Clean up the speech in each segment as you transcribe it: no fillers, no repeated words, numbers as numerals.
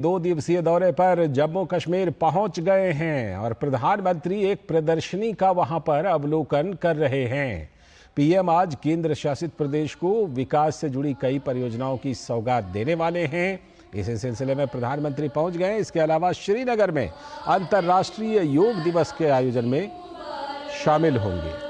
2 दिवसीय दौरे पर जम्मू कश्मीर पहुंच गए हैं और प्रधानमंत्री एक प्रदर्शनी का वहां पर अवलोकन कर रहे हैं। पीएम आज केंद्र शासित प्रदेश को विकास से जुड़ी कई परियोजनाओं की सौगात देने वाले हैं। इसी सिलसिले में प्रधानमंत्री पहुंच गए। इसके अलावा श्रीनगर में अंतर्राष्ट्रीय योग दिवस के आयोजन में शामिल होंगे।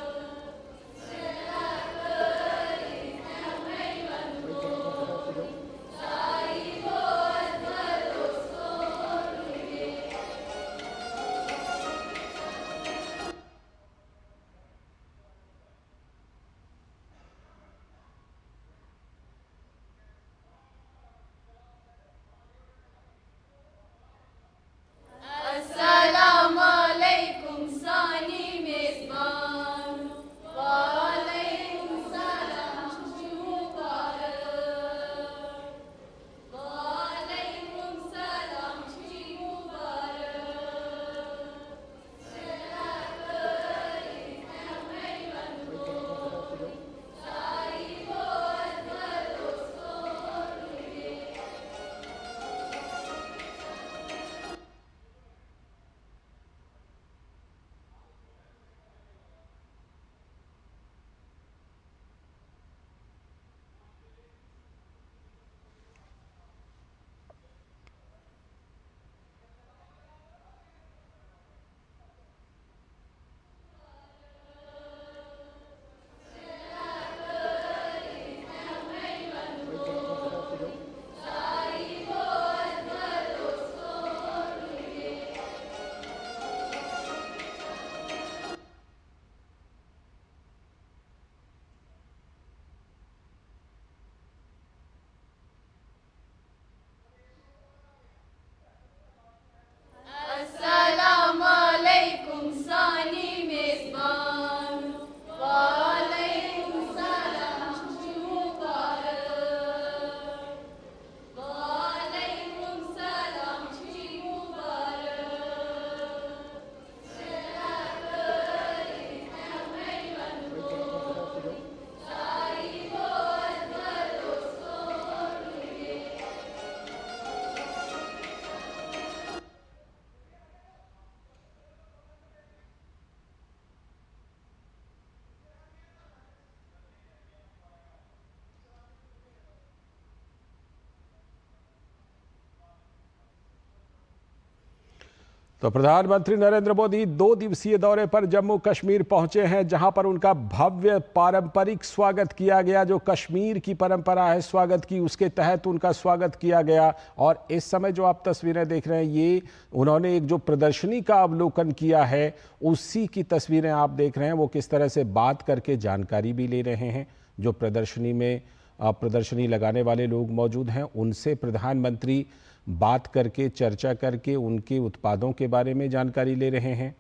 तो प्रधानमंत्री नरेंद्र मोदी 2 दिवसीय दौरे पर जम्मू कश्मीर पहुंचे हैं, जहां पर उनका भव्य पारंपरिक स्वागत किया गया। जो कश्मीर की परंपरा है स्वागत की, उसके तहत उनका स्वागत किया गया। और इस समय जो आप तस्वीरें देख रहे हैं, ये उन्होंने एक जो प्रदर्शनी का अवलोकन किया है, उसी की तस्वीरें आप देख रहे हैं। वो किस तरह से बात करके जानकारी भी ले रहे हैं। जो प्रदर्शनी में प्रदर्शनी लगाने वाले लोग मौजूद हैं, उनसे प्रधानमंत्री बात करके, चर्चा करके उनके उत्पादों के बारे में जानकारी ले रहे हैं।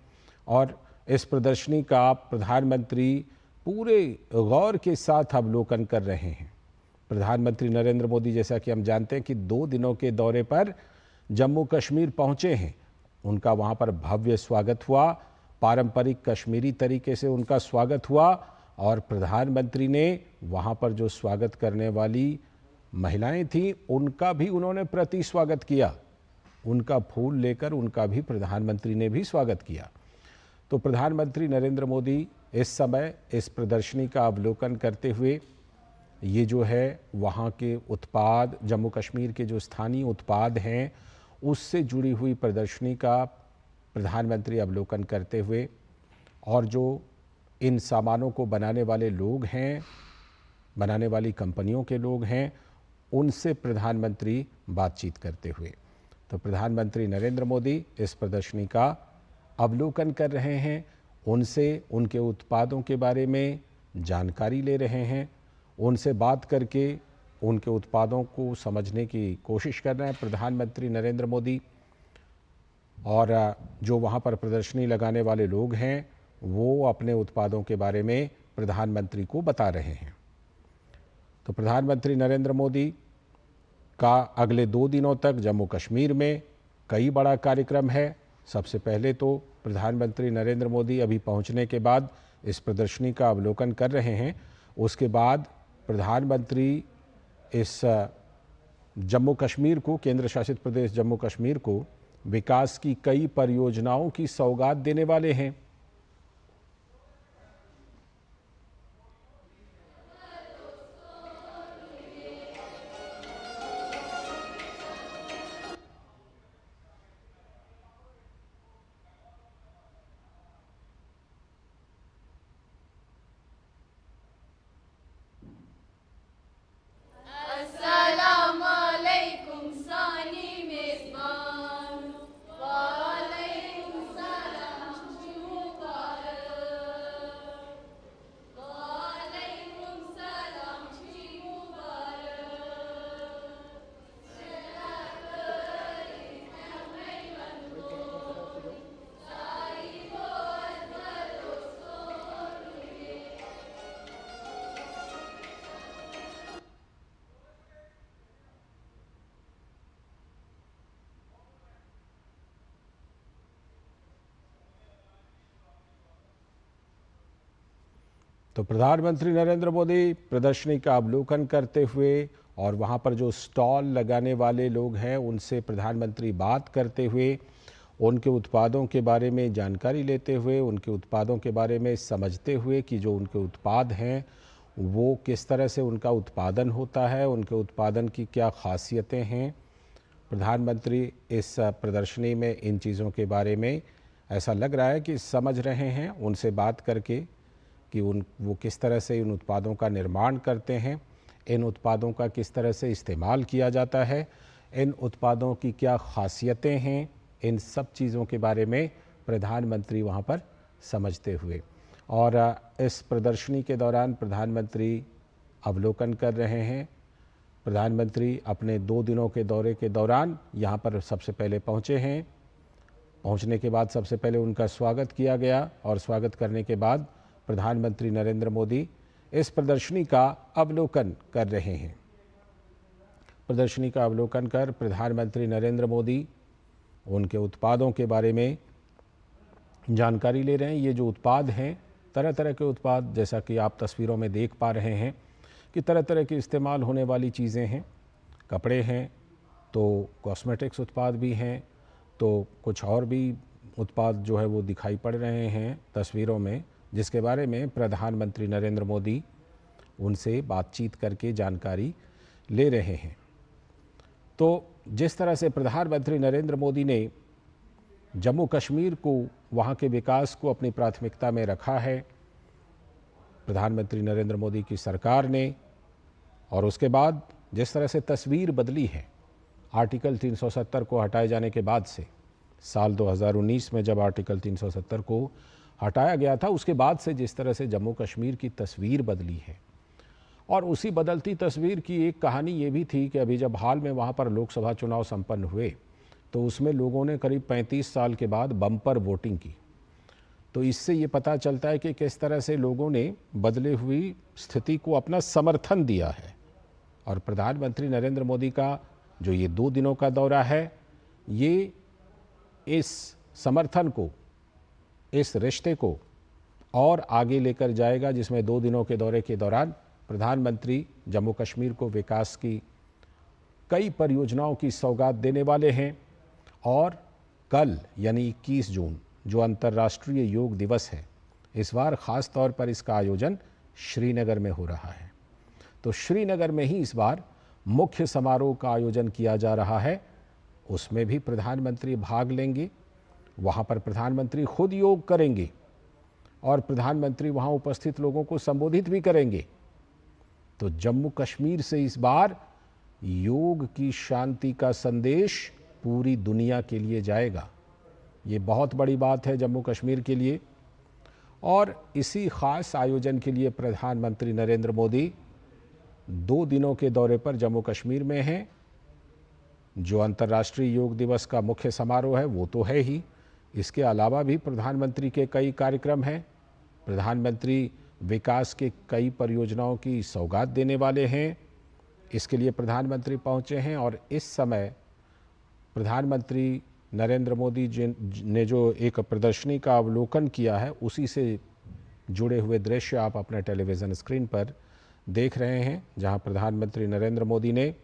और इस प्रदर्शनी का प्रधानमंत्री पूरे गौर के साथ अवलोकन कर रहे हैं। प्रधानमंत्री नरेंद्र मोदी, जैसा कि हम जानते हैं कि 2 दिनों के दौरे पर जम्मू कश्मीर पहुंचे हैं। उनका वहां पर भव्य स्वागत हुआ, पारंपरिक कश्मीरी तरीके से उनका स्वागत हुआ। और प्रधानमंत्री ने वहां पर जो स्वागत करने वाली महिलाएं थीं, उनका भी उन्होंने प्रति स्वागत किया। उनका फूल लेकर उनका भी प्रधानमंत्री ने भी स्वागत किया। तो प्रधानमंत्री नरेंद्र मोदी इस समय इस प्रदर्शनी का अवलोकन करते हुए, ये जो है वहाँ के उत्पाद, जम्मू कश्मीर के जो स्थानीय उत्पाद हैं, उससे जुड़ी हुई प्रदर्शनी का प्रधानमंत्री अवलोकन करते हुए, और जो इन सामानों को बनाने वाले लोग हैं, बनाने वाली कंपनियों के लोग हैं, उनसे प्रधानमंत्री बातचीत करते हुए। तो प्रधानमंत्री नरेंद्र मोदी इस प्रदर्शनी का अवलोकन कर रहे हैं, उनसे उनके उत्पादों के बारे में जानकारी ले रहे हैं, उनसे बात करके उनके उत्पादों को समझने की कोशिश कर रहे हैं प्रधानमंत्री नरेंद्र मोदी। और जो वहाँ पर प्रदर्शनी लगाने वाले लोग हैं, वो अपने उत्पादों के बारे में प्रधानमंत्री को बता रहे हैं। तो प्रधानमंत्री नरेंद्र मोदी का अगले 2 दिनों तक जम्मू कश्मीर में कई बड़ा कार्यक्रम है। सबसे पहले तो प्रधानमंत्री नरेंद्र मोदी अभी पहुंचने के बाद इस प्रदर्शनी का अवलोकन कर रहे हैं। उसके बाद प्रधानमंत्री इस जम्मू कश्मीर को, केंद्र शासित प्रदेश जम्मू कश्मीर को विकास की कई परियोजनाओं की सौगात देने वाले हैं। तो प्रधानमंत्री नरेंद्र मोदी प्रदर्शनी का अवलोकन करते हुए और वहां पर जो स्टॉल लगाने वाले लोग हैं उनसे प्रधानमंत्री बात करते हुए, उनके उत्पादों के बारे में जानकारी लेते हुए, उनके उत्पादों के बारे में समझते हुए कि जो उनके उत्पाद हैं वो किस तरह से उनका उत्पादन होता है, उनके उत्पादन की क्या खासियतें हैं। प्रधानमंत्री इस प्रदर्शनी में इन चीज़ों के बारे में ऐसा लग रहा है कि समझ रहे हैं, उनसे बात करके कि वो किस तरह से इन उत्पादों का निर्माण करते हैं, इन उत्पादों का किस तरह से इस्तेमाल किया जाता है, इन उत्पादों की क्या खासियतें हैं, इन सब चीज़ों के बारे में प्रधानमंत्री वहाँ पर समझते हुए। और इस प्रदर्शनी के दौरान प्रधानमंत्री अवलोकन कर रहे हैं। प्रधानमंत्री अपने 2 दिनों के दौरे के दौरान यहाँ पर सबसे पहले पहुँचे हैं। पहुँचने के बाद सबसे पहले उनका स्वागत किया गया और स्वागत करने के बाद प्रधानमंत्री नरेंद्र मोदी इस प्रदर्शनी का अवलोकन कर रहे हैं। प्रदर्शनी का अवलोकन कर प्रधानमंत्री नरेंद्र मोदी उनके उत्पादों के बारे में जानकारी ले रहे हैं। ये जो उत्पाद हैं, तरह तरह के उत्पाद, जैसा कि आप तस्वीरों में देख पा रहे हैं कि तरह तरह के इस्तेमाल होने वाली चीज़ें हैं। कपड़े हैं तो कॉस्मेटिक्स उत्पाद भी हैं, तो कुछ और भी उत्पाद जो है वो दिखाई पड़ रहे हैं तस्वीरों में, जिसके बारे में प्रधानमंत्री नरेंद्र मोदी उनसे बातचीत करके जानकारी ले रहे हैं। तो जिस तरह से प्रधानमंत्री नरेंद्र मोदी ने जम्मू कश्मीर को, वहाँ के विकास को अपनी प्राथमिकता में रखा है, प्रधानमंत्री नरेंद्र मोदी की सरकार ने, और उसके बाद जिस तरह से तस्वीर बदली है आर्टिकल 370 को हटाए जाने के बाद से, साल 2019 में जब आर्टिकल 370 को हटाया गया था, उसके बाद से जिस तरह से जम्मू कश्मीर की तस्वीर बदली है। और उसी बदलती तस्वीर की एक कहानी ये भी थी कि अभी जब हाल में वहाँ पर लोकसभा चुनाव संपन्न हुए तो उसमें लोगों ने करीब 35 साल के बाद बम्पर वोटिंग की। तो इससे ये पता चलता है कि किस तरह से लोगों ने बदले हुई स्थिति को अपना समर्थन दिया है। और प्रधानमंत्री नरेंद्र मोदी का जो ये 2 दिनों का दौरा है, ये इस समर्थन को, इस रिश्ते को और आगे लेकर जाएगा, जिसमें 2 दिनों के दौरे के दौरान प्रधानमंत्री जम्मू कश्मीर को विकास की कई परियोजनाओं की सौगात देने वाले हैं। और कल यानी 21 जून जो अंतर्राष्ट्रीय योग दिवस है, इस बार ख़ास तौर पर इसका आयोजन श्रीनगर में हो रहा है। तो श्रीनगर में ही इस बार मुख्य समारोह का आयोजन किया जा रहा है, उसमें भी प्रधानमंत्री भाग लेंगे। वहाँ पर प्रधानमंत्री खुद योग करेंगे और प्रधानमंत्री वहाँ उपस्थित लोगों को संबोधित भी करेंगे। तो जम्मू कश्मीर से इस बार योग की शांति का संदेश पूरी दुनिया के लिए जाएगा। ये बहुत बड़ी बात है जम्मू कश्मीर के लिए। और इसी ख़ास आयोजन के लिए प्रधानमंत्री नरेंद्र मोदी 2 दिनों के दौरे पर जम्मू कश्मीर में हैं। जो अंतर्राष्ट्रीय योग दिवस का मुख्य समारोह है वो तो है ही, इसके अलावा भी प्रधानमंत्री के कई कार्यक्रम हैं। प्रधानमंत्री विकास के कई परियोजनाओं की सौगात देने वाले हैं। इसके लिए प्रधानमंत्री पहुंचे हैं और इस समय प्रधानमंत्री नरेंद्र मोदी जी ने जो एक प्रदर्शनी का अवलोकन किया है, उसी से जुड़े हुए दृश्य आप अपने टेलीविज़न स्क्रीन पर देख रहे हैं, जहां प्रधानमंत्री नरेंद्र मोदी ने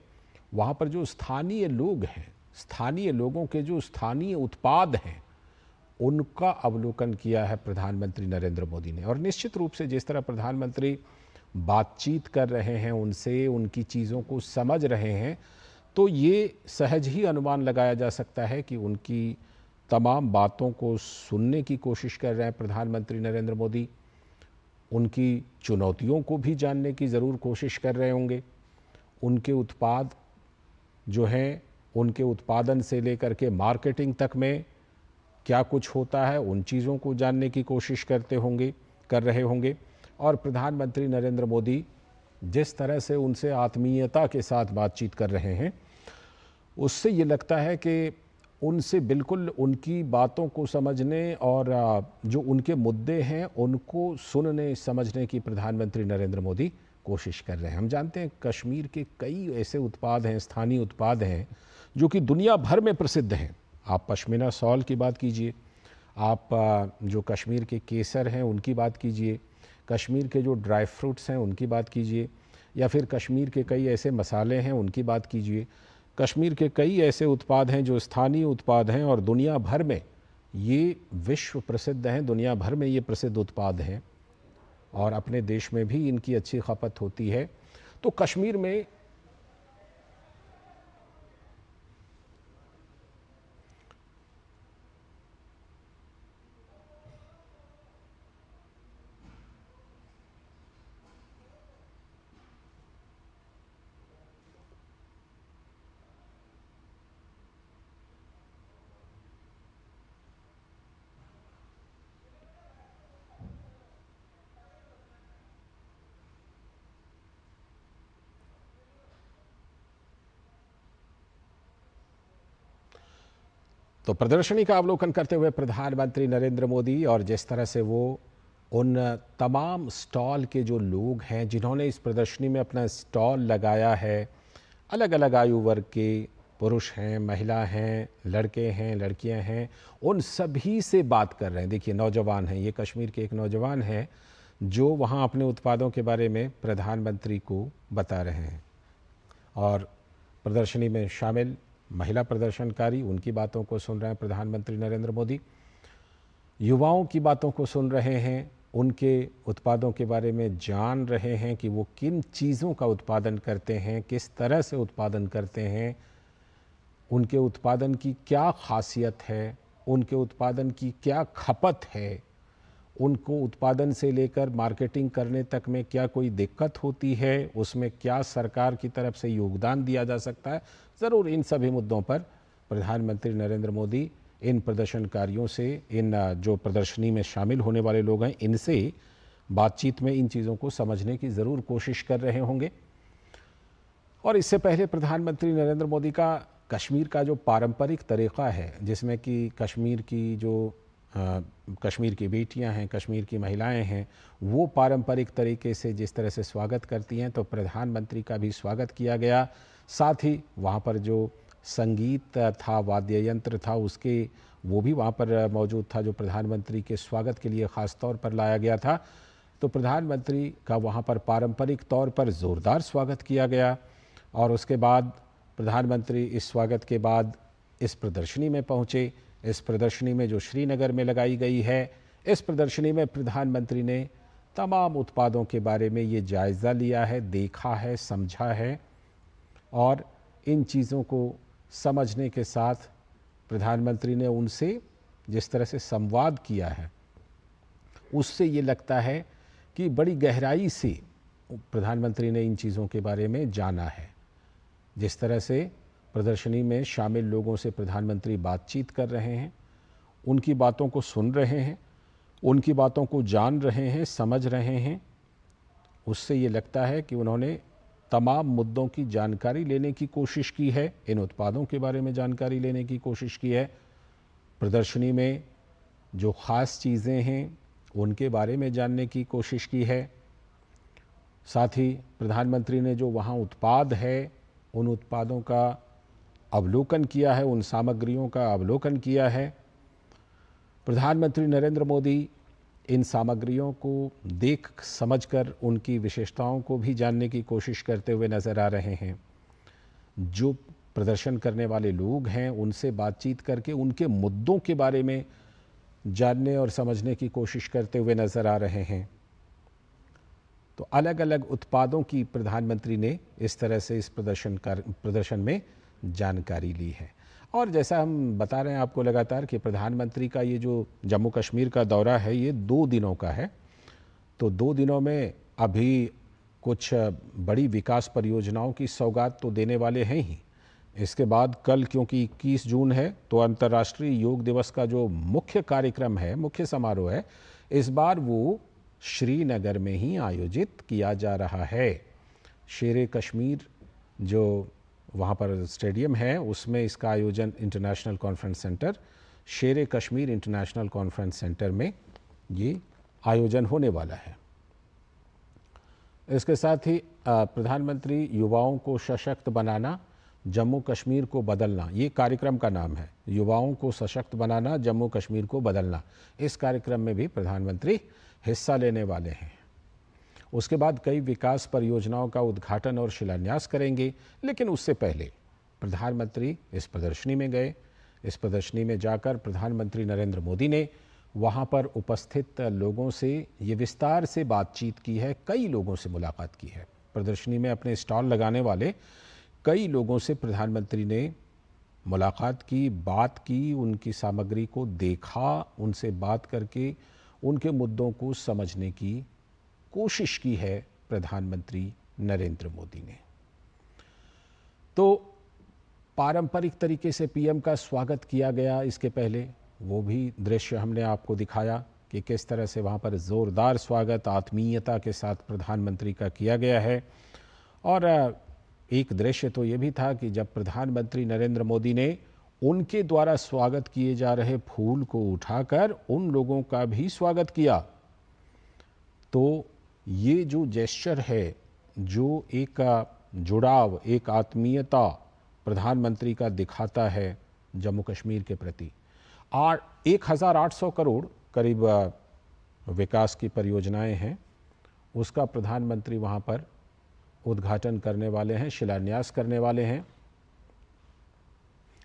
वहाँ पर जो स्थानीय लोग हैं, स्थानीय लोगों के जो स्थानीय उत्पाद हैं, उनका अवलोकन किया है प्रधानमंत्री नरेंद्र मोदी ने। और निश्चित रूप से जिस तरह प्रधानमंत्री बातचीत कर रहे हैं उनसे, उनकी चीज़ों को समझ रहे हैं, तो ये सहज ही अनुमान लगाया जा सकता है कि उनकी तमाम बातों को सुनने की कोशिश कर रहे हैं प्रधानमंत्री नरेंद्र मोदी। उनकी चुनौतियों को भी जानने की ज़रूर कोशिश कर रहे होंगे। उनके उत्पाद जो हैं, उनके उत्पादन से लेकर के मार्केटिंग तक में क्या कुछ होता है, उन चीज़ों को जानने की कोशिश कर रहे होंगे। और प्रधानमंत्री नरेंद्र मोदी जिस तरह से उनसे आत्मीयता के साथ बातचीत कर रहे हैं, उससे ये लगता है कि उनसे बिल्कुल उनकी बातों को समझने और जो उनके मुद्दे हैं उनको सुनने समझने की प्रधानमंत्री नरेंद्र मोदी कोशिश कर रहे हैं। हम जानते हैं कश्मीर के कई ऐसे उत्पाद हैं, स्थानीय उत्पाद हैं, जो कि दुनिया भर में प्रसिद्ध हैं। आप पश्मीना शॉल की बात कीजिए, आप जो कश्मीर के केसर हैं उनकी बात कीजिए, कश्मीर के जो ड्राई फ्रूट्स हैं उनकी बात कीजिए, या फिर कश्मीर के कई ऐसे मसाले हैं उनकी बात कीजिए। कश्मीर के कई ऐसे उत्पाद हैं जो स्थानीय उत्पाद हैं और दुनिया भर में ये विश्व प्रसिद्ध हैं, दुनिया भर में ये प्रसिद्ध उत्पाद हैं और अपने देश में भी इनकी अच्छी खपत होती है। तो कश्मीर में तो प्रदर्शनी का अवलोकन करते हुए प्रधानमंत्री नरेंद्र मोदी और जिस तरह से वो उन तमाम स्टॉल के जो लोग हैं जिन्होंने इस प्रदर्शनी में अपना स्टॉल लगाया है, अलग अलग आयु वर्ग के पुरुष हैं, महिला हैं, लड़के हैं, लड़कियां हैं, उन सभी से बात कर रहे हैं। देखिए नौजवान हैं, ये कश्मीर के एक नौजवान हैं जो वहाँ अपने उत्पादों के बारे में प्रधानमंत्री को बता रहे हैं। और प्रदर्शनी में शामिल महिला प्रदर्शनकारी, उनकी बातों को सुन रहे हैं प्रधानमंत्री नरेंद्र मोदी। युवाओं की बातों को सुन रहे हैं, उनके उत्पादों के बारे में जान रहे हैं कि वो किन चीज़ों का उत्पादन करते हैं, किस तरह से उत्पादन करते हैं, उनके उत्पादन की क्या खासियत है, उनके उत्पादन की क्या खपत है, उनको उत्पादन से लेकर मार्केटिंग करने तक में क्या कोई दिक्कत होती है, उसमें क्या सरकार की तरफ से योगदान दिया जा सकता है। ज़रूर इन सभी मुद्दों पर प्रधानमंत्री नरेंद्र मोदी इन प्रदर्शनकारियों से, इन जो प्रदर्शनी में शामिल होने वाले लोग हैं, इनसे बातचीत में इन चीज़ों को समझने की ज़रूर कोशिश कर रहे होंगे। और इससे पहले प्रधानमंत्री नरेंद्र मोदी का कश्मीर का जो पारंपरिक तरीक़ा है, जिसमें कि कश्मीर की जो कश्मीर की बेटियां हैं, कश्मीर की महिलाएं हैं, वो पारंपरिक तरीके से जिस तरह से स्वागत करती हैं, तो प्रधानमंत्री का भी स्वागत किया गया। साथ ही वहाँ पर जो संगीत था, वाद्य यंत्र था, उसके वो भी वहाँ पर मौजूद था, जो प्रधानमंत्री के स्वागत के लिए ख़ास तौर पर लाया गया था। तो प्रधानमंत्री का वहाँ पर पारंपरिक तौर पर ज़ोरदार स्वागत किया गया। और उसके बाद प्रधानमंत्री इस स्वागत के बाद इस प्रदर्शनी में पहुँचे। इस प्रदर्शनी में जो श्रीनगर में लगाई गई है, इस प्रदर्शनी में प्रधानमंत्री ने तमाम उत्पादों के बारे में ये जायज़ा लिया है, देखा है, समझा है। और इन चीज़ों को समझने के साथ प्रधानमंत्री ने उनसे जिस तरह से संवाद किया है, उससे ये लगता है कि बड़ी गहराई से प्रधानमंत्री ने इन चीज़ों के बारे में जाना है। जिस तरह से प्रदर्शनी में शामिल लोगों से प्रधानमंत्री बातचीत कर रहे हैं, उनकी बातों को सुन रहे हैं, उनकी बातों को जान रहे हैं, समझ रहे हैं, उससे ये लगता है कि उन्होंने तमाम मुद्दों की जानकारी लेने की कोशिश की है, इन उत्पादों के बारे में जानकारी लेने की कोशिश की है। प्रदर्शनी में जो ख़ास चीज़ें हैं उनके बारे में जानने की कोशिश की है। साथ ही प्रधानमंत्री ने जो वहाँ उत्पाद है, उन उत्पादों का अवलोकन किया है, उन सामग्रियों का अवलोकन किया है। प्रधानमंत्री नरेंद्र मोदी इन सामग्रियों को देख समझकर उनकी विशेषताओं को भी जानने की कोशिश करते हुए नज़र आ रहे हैं। जो प्रदर्शन करने वाले लोग हैं उनसे बातचीत करके उनके मुद्दों के बारे में जानने और समझने की कोशिश करते हुए नज़र आ रहे हैं। तो अलग अलग उत्पादों की प्रधानमंत्री ने इस तरह से इस प्रदर्शन में जानकारी ली है। और जैसा हम बता रहे हैं आपको लगातार कि प्रधानमंत्री का ये जो जम्मू कश्मीर का दौरा है ये 2 दिनों का है। तो 2 दिनों में अभी कुछ बड़ी विकास परियोजनाओं की सौगात तो देने वाले हैं ही। इसके बाद कल, क्योंकि 21 जून है, तो अंतर्राष्ट्रीय योग दिवस का जो मुख्य कार्यक्रम है, मुख्य समारोह है, इस बार वो श्रीनगर में ही आयोजित किया जा रहा है। शेरे कश्मीर जो वहाँ पर स्टेडियम है उसमें इसका आयोजन इंटरनेशनल कॉन्फ्रेंस सेंटर, शेरे कश्मीर इंटरनेशनल कॉन्फ्रेंस सेंटर में ये आयोजन होने वाला है। इसके साथ ही प्रधानमंत्री युवाओं को सशक्त बनाना, जम्मू कश्मीर को बदलना, ये कार्यक्रम का नाम है, युवाओं को सशक्त बनाना, जम्मू कश्मीर को बदलना। इस कार्यक्रम में भी प्रधानमंत्री हिस्सा लेने वाले हैं। उसके बाद कई विकास परियोजनाओं का उद्घाटन और शिलान्यास करेंगे। लेकिन उससे पहले प्रधानमंत्री इस प्रदर्शनी में गए। इस प्रदर्शनी में जाकर प्रधानमंत्री नरेंद्र मोदी ने वहाँ पर उपस्थित लोगों से ये विस्तार से बातचीत की है, कई लोगों से मुलाकात की है। प्रदर्शनी में अपने स्टॉल लगाने वाले कई लोगों से प्रधानमंत्री ने मुलाकात की, बात की, उनकी सामग्री को देखा, उनसे बात करके उनके मुद्दों को समझने की कोशिश की है प्रधानमंत्री नरेंद्र मोदी ने। तो पारंपरिक तरीके से पीएम का स्वागत किया गया। इसके पहले वो भी दृश्य हमने आपको दिखाया कि किस तरह से वहाँ पर ज़ोरदार स्वागत आत्मीयता के साथ प्रधानमंत्री का किया गया है। और एक दृश्य तो ये भी था कि जब प्रधानमंत्री नरेंद्र मोदी ने उनके द्वारा स्वागत किए जा रहे फूल को उठाकर उन लोगों का भी स्वागत किया। तो ये जो जेस्चर है, जो एक जुड़ाव, एक आत्मीयता प्रधानमंत्री का दिखाता है जम्मू कश्मीर के प्रति। 1800 करोड़ करीब विकास की परियोजनाएं हैं, उसका प्रधानमंत्री वहाँ पर उद्घाटन करने वाले हैं, शिलान्यास करने वाले हैं।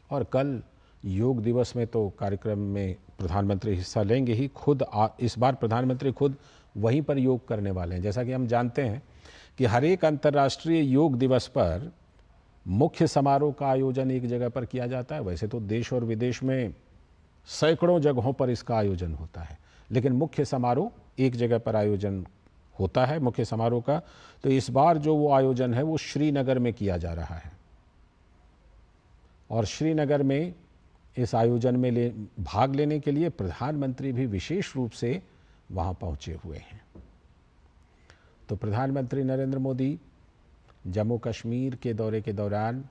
और कल योग दिवस में तो कार्यक्रम में प्रधानमंत्री हिस्सा लेंगे ही। खुद इस बार प्रधानमंत्री खुद वहीं पर योग करने वाले हैं। जैसा कि हम जानते हैं कि हर एक अंतर्राष्ट्रीय योग दिवस पर मुख्य समारोह का आयोजन एक जगह पर किया जाता है। वैसे तो देश और विदेश में सैकड़ों जगहों पर इसका आयोजन होता है, लेकिन मुख्य समारोह एक जगह पर आयोजन होता है मुख्य समारोह का। तो इस बार जो वो आयोजन है वो श्रीनगर में किया जा रहा है। और श्रीनगर में इस आयोजन में भाग लेने के लिए प्रधानमंत्री भी विशेष रूप से वहाँ पहुँचे हुए हैं। तो प्रधानमंत्री नरेंद्र मोदी जम्मू कश्मीर के दौरे के दौरान,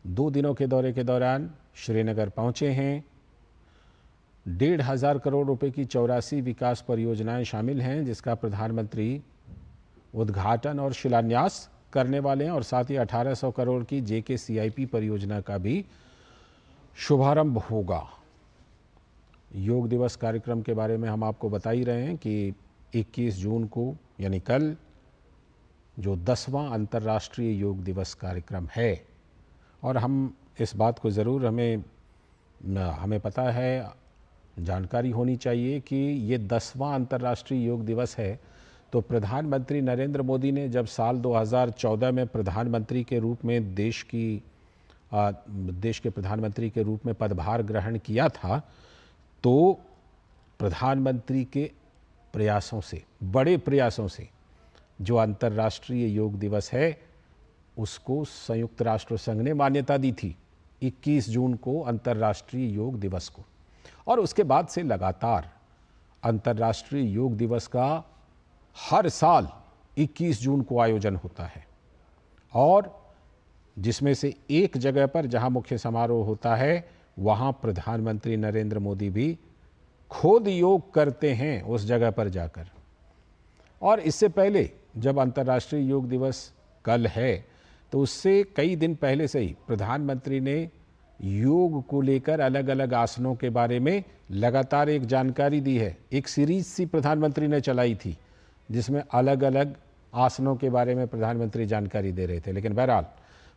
2 दिनों के दौरे के दौरान श्रीनगर पहुँचे हैं। 1,500 करोड़ रुपए की 84 विकास परियोजनाएं शामिल हैं, जिसका प्रधानमंत्री उद्घाटन और शिलान्यास करने वाले हैं। और साथ ही 1800 करोड़ की JKCIP परियोजना का भी शुभारंभ होगा। योग दिवस कार्यक्रम के बारे में हम आपको बता ही रहे हैं कि 21 जून को यानी कल जो 10वां अंतर्राष्ट्रीय योग दिवस कार्यक्रम है। और हम इस बात को ज़रूर हमें पता है, जानकारी होनी चाहिए कि ये 10वां अंतर्राष्ट्रीय योग दिवस है। तो प्रधानमंत्री नरेंद्र मोदी ने जब साल 2014 में प्रधानमंत्री के रूप में देश के प्रधानमंत्री के रूप में पदभार ग्रहण किया था, तो प्रधानमंत्री के प्रयासों से, बड़े प्रयासों से जो अंतर्राष्ट्रीय योग दिवस है उसको संयुक्त राष्ट्र संघ ने मान्यता दी थी 21 जून को अंतर्राष्ट्रीय योग दिवस को। और उसके बाद से लगातार अंतर्राष्ट्रीय योग दिवस का हर साल 21 जून को आयोजन होता है। और जिसमें से एक जगह पर जहां मुख्य समारोह होता है वहां प्रधानमंत्री नरेंद्र मोदी भी खुद योग करते हैं उस जगह पर जाकर। और इससे पहले जब अंतर्राष्ट्रीय योग दिवस कल है, तो उससे कई दिन पहले से ही प्रधानमंत्री ने योग को लेकर अलग अलग आसनों के बारे में लगातार एक जानकारी दी है। एक सीरीज सी प्रधानमंत्री ने चलाई थी जिसमें अलग अलग आसनों के बारे में प्रधानमंत्री जानकारी दे रहे थे। लेकिन बहरहाल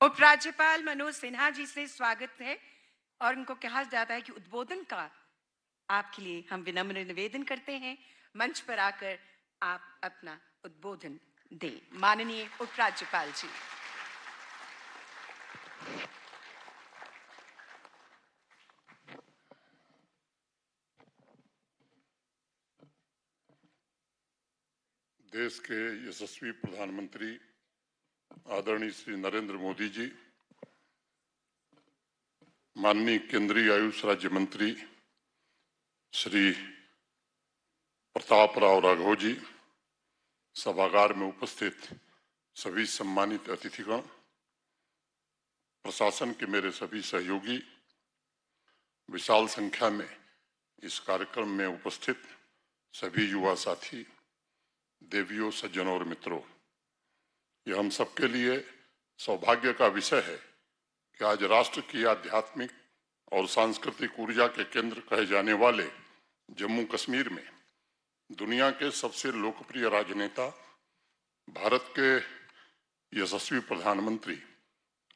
उपराज्यपाल मनोज सिन्हा जी से स्वागत है और उनको कहा जाता है कि उद्बोधन का आपके लिए हम विनम्र निवेदन करते हैं, मंच पर आकर आप अपना उद्बोधन दें। माननीय उपराज्यपाल जी। देश के यशस्वी प्रधानमंत्री आदरणीय श्री नरेंद्र मोदी जी, माननीय केंद्रीय आयुष राज्य मंत्री श्री प्रताप राव राघव जी, सभागार में उपस्थित सभी सम्मानित अतिथिगण, प्रशासन के मेरे सभी सहयोगी, विशाल संख्या में इस कार्यक्रम में उपस्थित सभी युवा साथी, देवियों, सज्जनों और मित्रों, यह हम सबके लिए सौभाग्य का विषय है कि आज राष्ट्र की आध्यात्मिक और सांस्कृतिक ऊर्जा के केंद्र कहे जाने वाले जम्मू कश्मीर में दुनिया के सबसे लोकप्रिय राजनेता, भारत के यशस्वी प्रधानमंत्री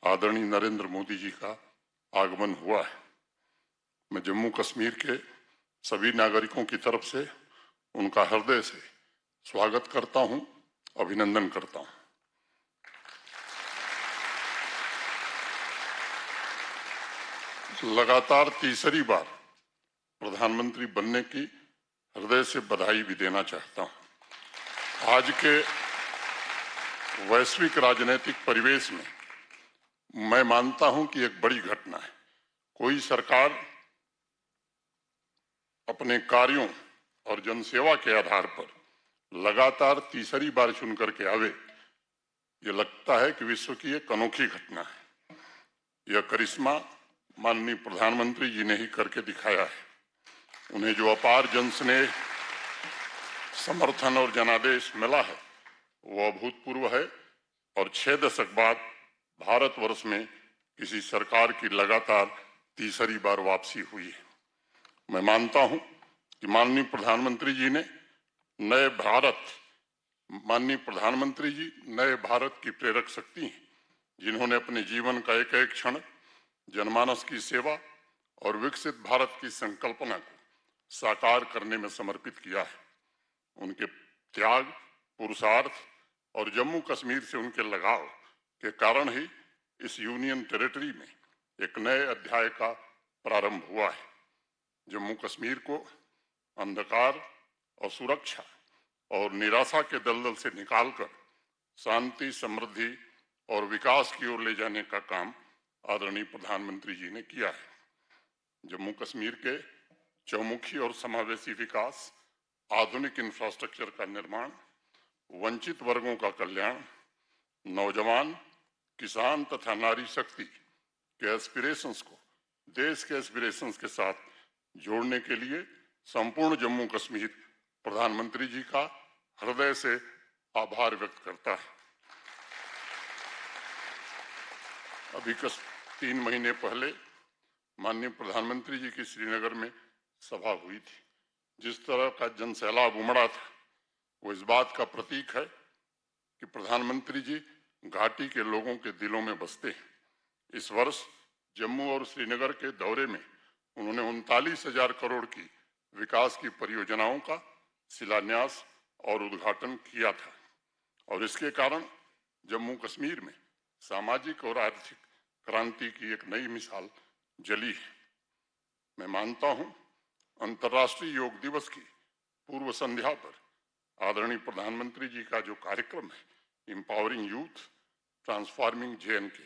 आदरणीय नरेंद्र मोदी जी का आगमन हुआ है। मैं जम्मू कश्मीर के सभी नागरिकों की तरफ से उनका हृदय से स्वागत करता हूं, अभिनंदन करता हूं। लगातार तीसरी बार प्रधानमंत्री बनने की हृदय से बधाई भी देना चाहता हूं। आज के वैश्विक राजनीतिक परिवेश में मैं मानता हूं कि एक बड़ी घटना है। कोई सरकार अपने कार्यों और जनसेवा के आधार पर लगातार तीसरी बार चुन करके आवे, ये लगता है कि विश्व की एक अनोखी घटना है। यह करिश्मा माननीय प्रधानमंत्री जी ने ही करके दिखाया है। उन्हें जो अपार जनस्नेह, समर्थन और जनादेश मिला है वो अभूतपूर्व है और 6 दशक बाद भारतवर्ष में किसी सरकार की लगातार तीसरी बार वापसी हुई है। मैं मानता हूं कि माननीय प्रधानमंत्री जी नए भारत की प्रेरक शक्ति हैं, जिन्होंने अपने जीवन का एक एक क्षण जनमानस की सेवा और विकसित भारत की संकल्पना को साकार करने में समर्पित किया है। उनके त्याग, पुरुषार्थ और जम्मू कश्मीर से उनके लगाव के कारण ही इस यूनियन टेरिटरी में एक नए अध्याय का प्रारंभ हुआ है। जम्मू कश्मीर को अंधकार, असुरक्षा और निराशा के दलदल से निकालकर शांति, समृद्धि और विकास की ओर ले जाने का काम आदरणीय प्रधानमंत्री जी ने किया है। जम्मू कश्मीर के चौमुखी और समावेशी विकास, आधुनिक इंफ्रास्ट्रक्चर का निर्माण, वंचित वर्गों का कल्याण, नौजवान, किसान तथा नारी शक्ति के एस्पिरेशंस को देश के एस्पिरेशंस के साथ जोड़ने के लिए संपूर्ण जम्मू कश्मीर प्रधानमंत्री जी का हृदय से आभार व्यक्त करता है। अभी 3 महीने पहले माननीय प्रधानमंत्री जी की श्रीनगर में सभा हुई थी। जिस तरह का जनसैलाब उमड़ा था वो इस बात का प्रतीक है कि प्रधानमंत्री जी घाटी के लोगों के दिलों में बसते हैं। इस वर्ष जम्मू और श्रीनगर के दौरे में उन्होंने 39,000 करोड़ की विकास की परियोजनाओं का शिलान्यास और उद्घाटन किया था और इसके कारण जम्मू कश्मीर में सामाजिक और आर्थिक क्रांति की एक नई मिसाल जली है। मैं मानता हूं अंतर्राष्ट्रीय योग दिवस की पूर्व संध्या पर आदरणीय प्रधानमंत्री जी का जो कार्यक्रम है, एम्पावरिंग यूथ ट्रांसफॉर्मिंग JNK,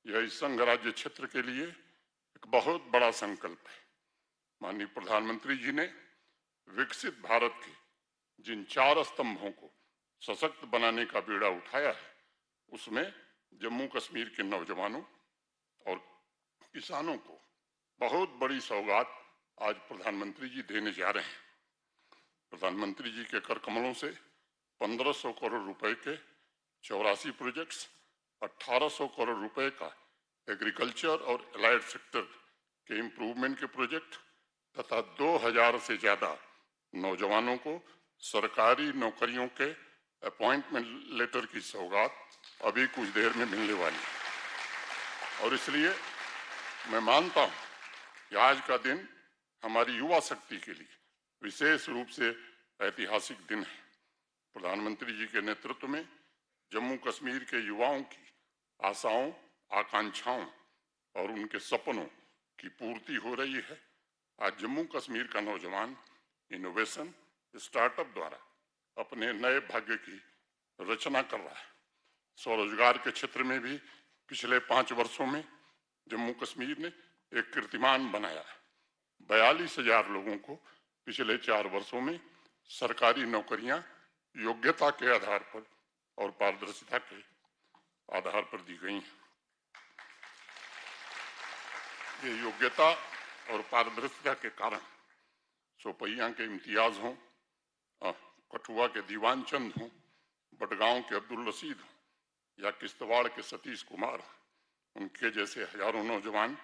यह इस संघ राज्य क्षेत्र के लिए एक बहुत बड़ा संकल्प है। माननीय प्रधानमंत्री जी ने विकसित भारत के जिन 4 स्तंभों को सशक्त बनाने का बीड़ा उठाया है, उसमें जम्मू कश्मीर के नौजवानों और किसानों को बहुत बड़ी सौगात आज प्रधानमंत्री जी देने जा रहे हैं। प्रधानमंत्री जी के कर कमलों से 1500 करोड़ रुपए के 84 प्रोजेक्ट्स, 1800 करोड़ रुपए का एग्रीकल्चर और एलाइड सेक्टर के इम्प्रूवमेंट के प्रोजेक्ट तथा 2000 से ज्यादा नौजवानों को सरकारी नौकरियों के अपॉइंटमेंट लेटर की सौगात अभी कुछ देर में मिलने वाली है। और इसलिए मैं मानता हूं कि आज का दिन हमारी युवा शक्ति के लिए विशेष रूप से ऐतिहासिक दिन है। प्रधानमंत्री जी के नेतृत्व में जम्मू कश्मीर के युवाओं की आशाओं, आकांक्षाओं और उनके सपनों की पूर्ति हो रही है। आज जम्मू कश्मीर का नौजवान इनोवेशन, स्टार्टअप द्वारा अपने नए भाग्य की रचना कर रहा है। स्वरोजगार के क्षेत्र में भी पिछले 5 वर्षों में जम्मू कश्मीर ने एक कीर्तिमान बनाया है। 42,000 लोगों को पिछले 4 वर्षों में सरकारी नौकरियां योग्यता के आधार पर और पारदर्शिता के आधार पर दी गई हैं। ये योग्यता और पारदर्शिता के कारण सोपैया के इम्तियाज हों, कठुआ के दीवान चंद हों, बडगांव के अब्दुल रशीद हों या किश्तवाड़ के सतीश कुमार हों, उनके जैसे हजारों नौजवान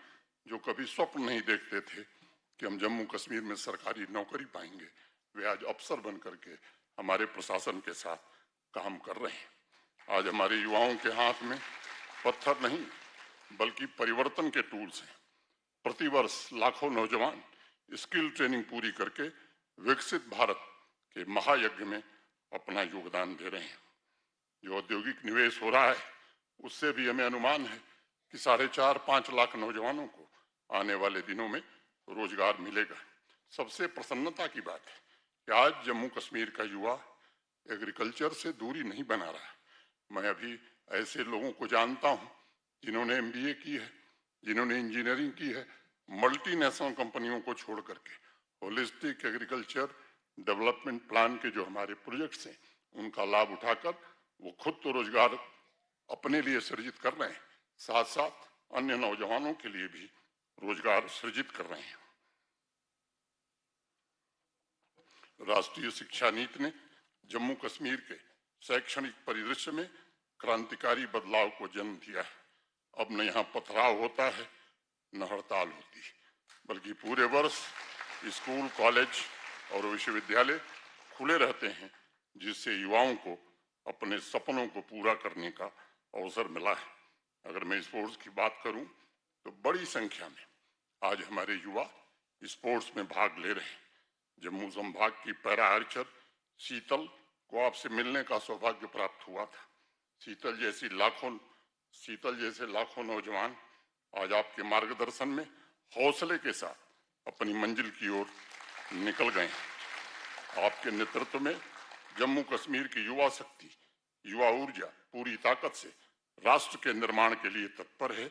जो कभी स्वप्न नहीं देखते थे कि हम जम्मू कश्मीर में सरकारी नौकरी पाएंगे, वे आज अफसर बन करके हमारे प्रशासन के साथ काम कर रहे हैं। आज हमारे युवाओं के हाथ में पत्थर नहीं बल्कि परिवर्तन के टूल्स हैं। प्रतिवर्ष लाखों नौजवान स्किल ट्रेनिंग पूरी करके विकसित भारत के महायज्ञ में अपना योगदान दे रहे हैं। जो औद्योगिक निवेश हो रहा है उससे भी हमें अनुमान है कि 4.5-5 लाख नौजवानों को आने वाले दिनों में रोजगार मिलेगा। सबसे प्रसन्नता की बात है कि आज जम्मू कश्मीर का युवा एग्रीकल्चर से दूरी नहीं बना रहा है। मैं अभी ऐसे लोगों को जानता हूं जिन्होंने MBA की है, जिन्होंने इंजीनियरिंग की है, मल्टीनेशनल कंपनियों को छोड़ करके होलिस्टिक एग्रीकल्चर डेवलपमेंट प्लान के जो हमारे प्रोजेक्ट्स हैं उनका लाभ उठाकर वो खुद तो रोजगार अपने लिए सृजित कर रहे हैं, साथ साथ अन्य नौजवानों के लिए भी रोजगार सृजित कर रहे हैं। राष्ट्रीय शिक्षा नीति ने जम्मू कश्मीर के शैक्षणिक परिदृश्य में क्रांतिकारी बदलाव को जन्म दिया है। अब न यहाँ पथराव होता है न हड़ताल होती, बल्कि पूरे वर्ष स्कूल, कॉलेज और विश्वविद्यालय खुले रहते हैं, जिससे युवाओं को अपने सपनों को पूरा करने का अवसर मिला है। अगर मैं स्पोर्ट्स की बात करूं तो बड़ी संख्या में आज हमारे युवा स्पोर्ट्स में भाग ले रहे हैं। जम्मू संभाग की पैरा आर्चर शीतल को आपसे मिलने का सौभाग्य प्राप्त हुआ था। शीतल जैसे लाखों नौजवान आज आपके मार्गदर्शन में हौसले के साथ अपनी मंजिल की ओर निकल गए हैं। आपके नेतृत्व में जम्मू कश्मीर की युवा शक्ति, युवा ऊर्जा पूरी ताकत से राष्ट्र के निर्माण के लिए तत्पर है।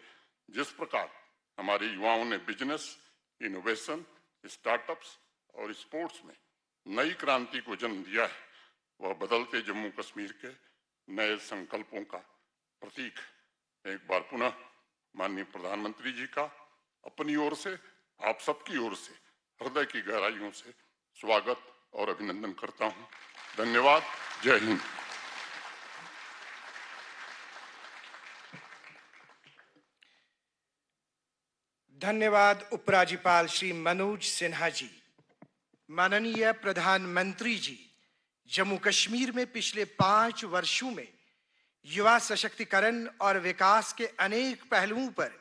जिस प्रकार हमारे युवाओं ने बिजनेस, इनोवेशन, स्टार्टअप्स और स्पोर्ट्स में नई क्रांति को जन्म दिया है, वह बदलते जम्मू कश्मीर के नए संकल्पों का प्रतीक है। एक बार पुनः माननीय प्रधानमंत्री जी का अपनी ओर से, आप सबकी ओर से हृदय की गहराइयों से स्वागत और अभिनंदन करता हूं। धन्यवाद। जय हिंद। धन्यवाद उपराज्यपाल श्री मनोज सिन्हा जी। माननीय प्रधानमंत्री जी जम्मू कश्मीर में पिछले 5 वर्षों में युवा सशक्तिकरण और विकास के अनेक पहलुओं पर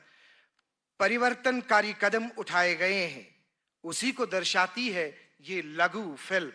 परिवर्तनकारी कदम उठाए गए हैं, उसी को दर्शाती है ये लघु फिल्म।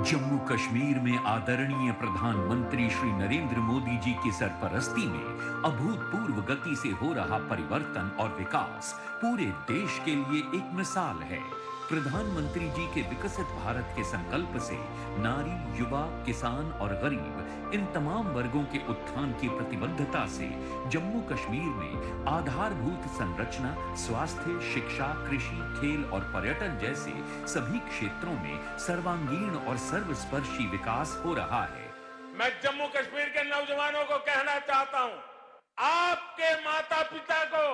जम्मू कश्मीर में आदरणीय प्रधानमंत्री श्री नरेंद्र मोदी जी की सरपरस्ती में अभूतपूर्व गति से हो रहा परिवर्तन और विकास पूरे देश के लिए एक मिसाल है। प्रधानमंत्री जी के विकसित भारत के संकल्प से नारी, युवा, किसान और गरीब इन तमाम वर्गों के उत्थान की प्रतिबद्धता से जम्मू कश्मीर में आधारभूत संरचना, स्वास्थ्य, शिक्षा, कृषि, खेल और पर्यटन जैसे सभी क्षेत्रों में सर्वांगीण और सर्वस्पर्शी विकास हो रहा है। मैं जम्मू कश्मीर के नौजवानों को कहना चाहता हूं, आपके माता पिता को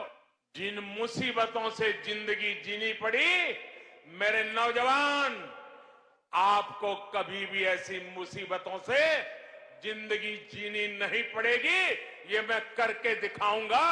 जिन मुसीबतों से जिंदगी जीनी पड़ी, मेरे नौजवान आपको कभी भी ऐसी मुसीबतों से जिंदगी जीनी नहीं पड़ेगी। ये मैं करके दिखाऊंगा,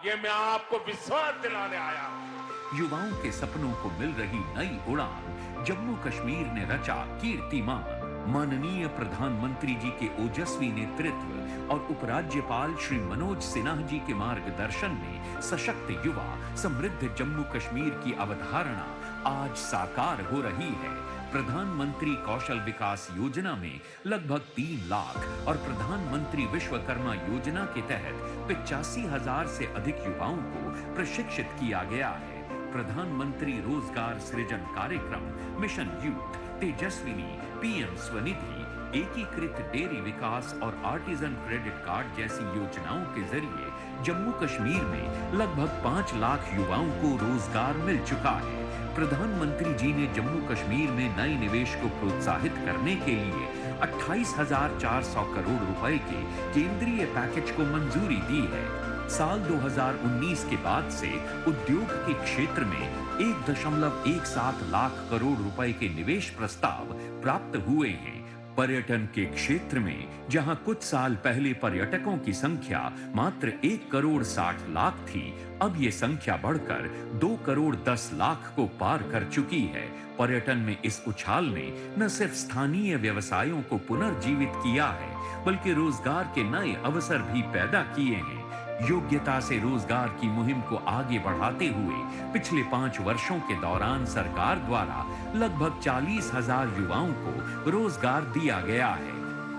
ये मैं आपको विश्वास दिलाने आया हूं। युवाओं के सपनों को मिल रही नई उड़ान जम्मू कश्मीर ने रचा कीर्तिमान। माननीय प्रधानमंत्री जी के ओजस्वी नेतृत्व और उपराज्यपाल श्री मनोज सिन्हा जी के मार्गदर्शन में सशक्त युवा समृद्ध जम्मू कश्मीर की अवधारणा आज साकार हो रही है। प्रधानमंत्री कौशल विकास योजना में लगभग 3 लाख और प्रधानमंत्री विश्वकर्मा योजना के तहत 85,000 से अधिक युवाओं को प्रशिक्षित किया गया है। प्रधानमंत्री रोजगार सृजन कार्यक्रम, mission youth, Tejaswini, PM Svanidhi, एकीकृत डेयरी विकास और आर्टिजन क्रेडिट कार्ड जैसी योजनाओं के जरिए जम्मू कश्मीर में लगभग 5 लाख युवाओं को रोजगार मिल चुका है। प्रधानमंत्री जी ने जम्मू कश्मीर में नए निवेश को प्रोत्साहित करने के लिए 28,400 करोड़ रुपए के केंद्रीय पैकेज को मंजूरी दी है। साल 2019 के बाद से उद्योग के क्षेत्र में 1.17 लाख करोड़ रुपए के निवेश प्रस्ताव प्राप्त हुए हैं। पर्यटन के क्षेत्र में जहां कुछ साल पहले पर्यटकों की संख्या मात्र 1 करोड़ 60 लाख थी, अब ये संख्या बढ़कर 2 करोड़ 10 लाख को पार कर चुकी है। पर्यटन में इस उछाल ने न सिर्फ स्थानीय व्यवसायों को पुनर्जीवित किया है, बल्कि रोजगार के नए अवसर भी पैदा किए हैं। योग्यता से रोजगार की मुहिम को आगे बढ़ाते हुए पिछले 5 वर्षों के दौरान सरकार द्वारा लगभग 40,000 युवाओं को रोजगार दिया गया है।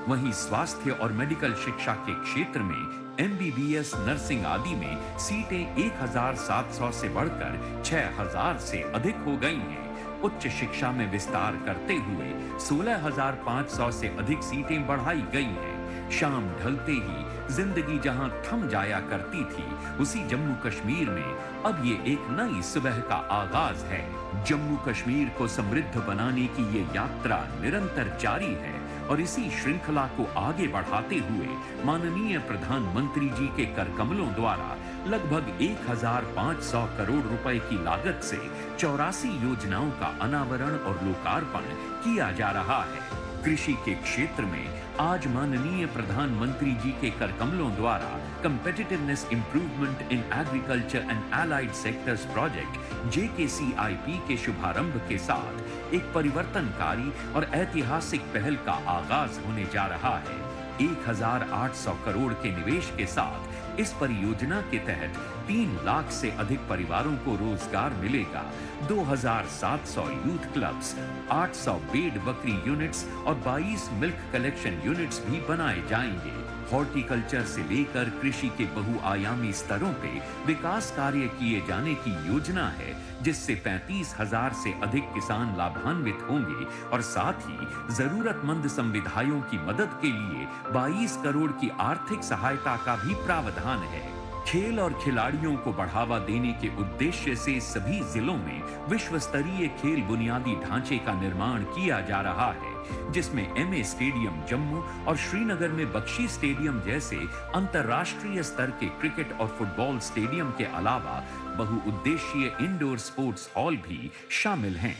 वहीं स्वास्थ्य और मेडिकल शिक्षा के क्षेत्र में एमबीबीएस, नर्सिंग आदि में सीटें 1,700 से बढ़कर 6,000 से अधिक हो गई हैं। उच्च शिक्षा में विस्तार करते हुए 16,500 से अधिक सीटें बढ़ाई गई हैं। शाम ढलते ही जिंदगी जहां थम जाया करती थी, उसी जम्मू कश्मीर में अब ये एक नई सुबह का आगाज है। जम्मू कश्मीर को समृद्ध बनाने की ये यात्रा निरंतर जारी है और इसी श्रृंखला को आगे बढ़ाते हुए माननीय प्रधानमंत्री जी के कर कमलों द्वारा लगभग 1,500 करोड़ रुपए की लागत से 84 योजनाओं का अनावरण और लोकार्पण किया जा रहा है। कृषि के क्षेत्र में आज माननीय प्रधानमंत्री जी के कर कमलों द्वारा competitiveness improvement in agriculture and allied sectors project JKCIP के शुभारंभ के साथ एक परिवर्तनकारी और ऐतिहासिक पहल का आगाज होने जा रहा है। 1,800 करोड़ के निवेश के साथ इस परियोजना के तहत 3 लाख से अधिक परिवारों को रोजगार मिलेगा। 2,700 यूथ क्लब्स, 800 बेड बकरी यूनिट्स और 22 मिल्क कलेक्शन यूनिट्स भी बनाए जाएंगे। हॉर्टिकल्चर से लेकर कृषि के बहुआयामी स्तरों पे विकास कार्य किए जाने की योजना है, जिससे 35,000 से अधिक किसान लाभान्वित होंगे और साथ ही जरूरतमंद संविधायों की मदद के लिए 22 करोड़ की आर्थिक सहायता का भी प्रावधान है। खेल और खिलाड़ियों को बढ़ावा देने के उद्देश्य से सभी जिलों में विश्व स्तरीय खेल बुनियादी ढांचे का निर्माण किया जा रहा है, जिसमें MA स्टेडियम जम्मू और श्रीनगर में बख्शी स्टेडियम जैसे अंतर्राष्ट्रीय स्तर के क्रिकेट और फुटबॉल स्टेडियम के अलावा बहुउद्देशीय इंडोर स्पोर्ट्स हॉल भी शामिल हैं।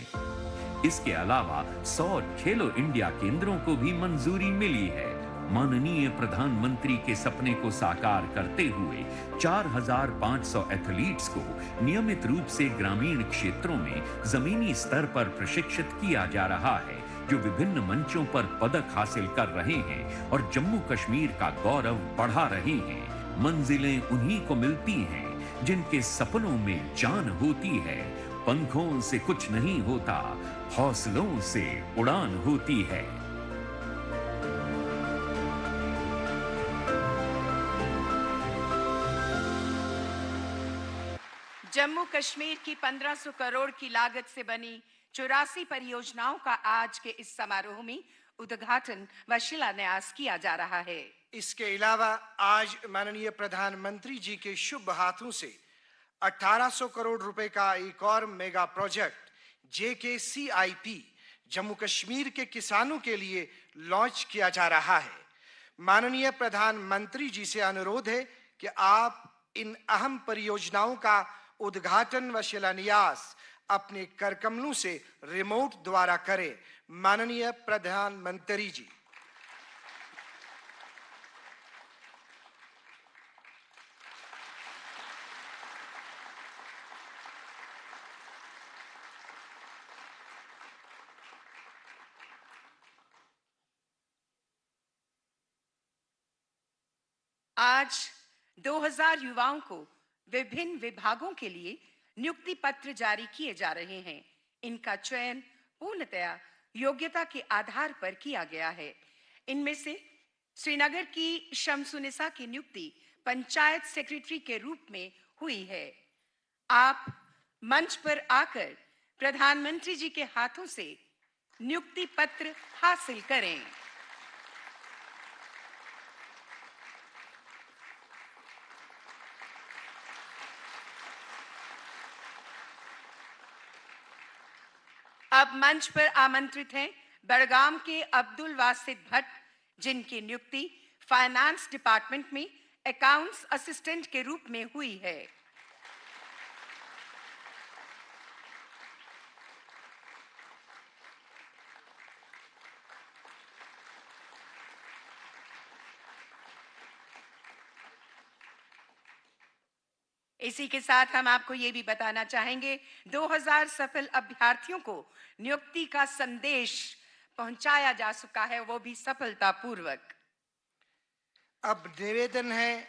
इसके अलावा 100 खेलो इंडिया केंद्रों को भी मंजूरी मिली है। माननीय प्रधानमंत्री के सपने को साकार करते हुए 4,500 एथलीट्स को नियमित रूप से ग्रामीण क्षेत्रों में जमीनी स्तर पर प्रशिक्षित किया जा रहा है, जो विभिन्न मंचों पर पदक हासिल कर रहे हैं और जम्मू कश्मीर का गौरव बढ़ा रहे हैं। मंजिलें उन्हीं को मिलती हैं जिनके सपनों में जान होती है। पंखों से कुछ नहीं होता, हौसलों से उड़ान होती है। जम्मू कश्मीर की 1500 करोड़ की लागत से बनी 84 परियोजनाओं का आज के इस समारोह में उद्घाटन व शिलान्यास किया जा रहा है। इसके अलावा आज माननीय प्रधानमंत्री जी के शुभ हाथों से 1800 करोड़ रुपए का एक और mega project JKCIP Jammu Kashmir के किसानों के लिए लॉन्च किया जा रहा है। माननीय प्रधानमंत्री जी से अनुरोध है कि आप इन अहम परियोजनाओं का उद्घाटन व शिलान्यास अपने करकमलों से रिमोट द्वारा करें। माननीय प्रधानमंत्री जी। आज 2000 युवाओं को विभिन्न विभागों के लिए नियुक्ति पत्र जारी किए जा रहे हैं। इनका चयन पूर्णतया योग्यता के आधार पर किया गया है। इनमें से श्रीनगर की शमसुनिसा की नियुक्ति पंचायत सेक्रेटरी के रूप में हुई है। आप मंच पर आकर प्रधानमंत्री जी के हाथों से नियुक्ति पत्र हासिल करें। अब मंच पर आमंत्रित हैं बड़गाम के अब्दुल वासिद भट्ट, जिनकी नियुक्ति फाइनेंस डिपार्टमेंट में अकाउंट्स असिस्टेंट के रूप में हुई है। इसी के साथ हम आपको ये भी बताना चाहेंगे 2000 सफल अभ्यर्थियों को नियुक्ति का संदेश पहुंचाया जा चुका है, वो भी सफलतापूर्वक। अब निवेदन है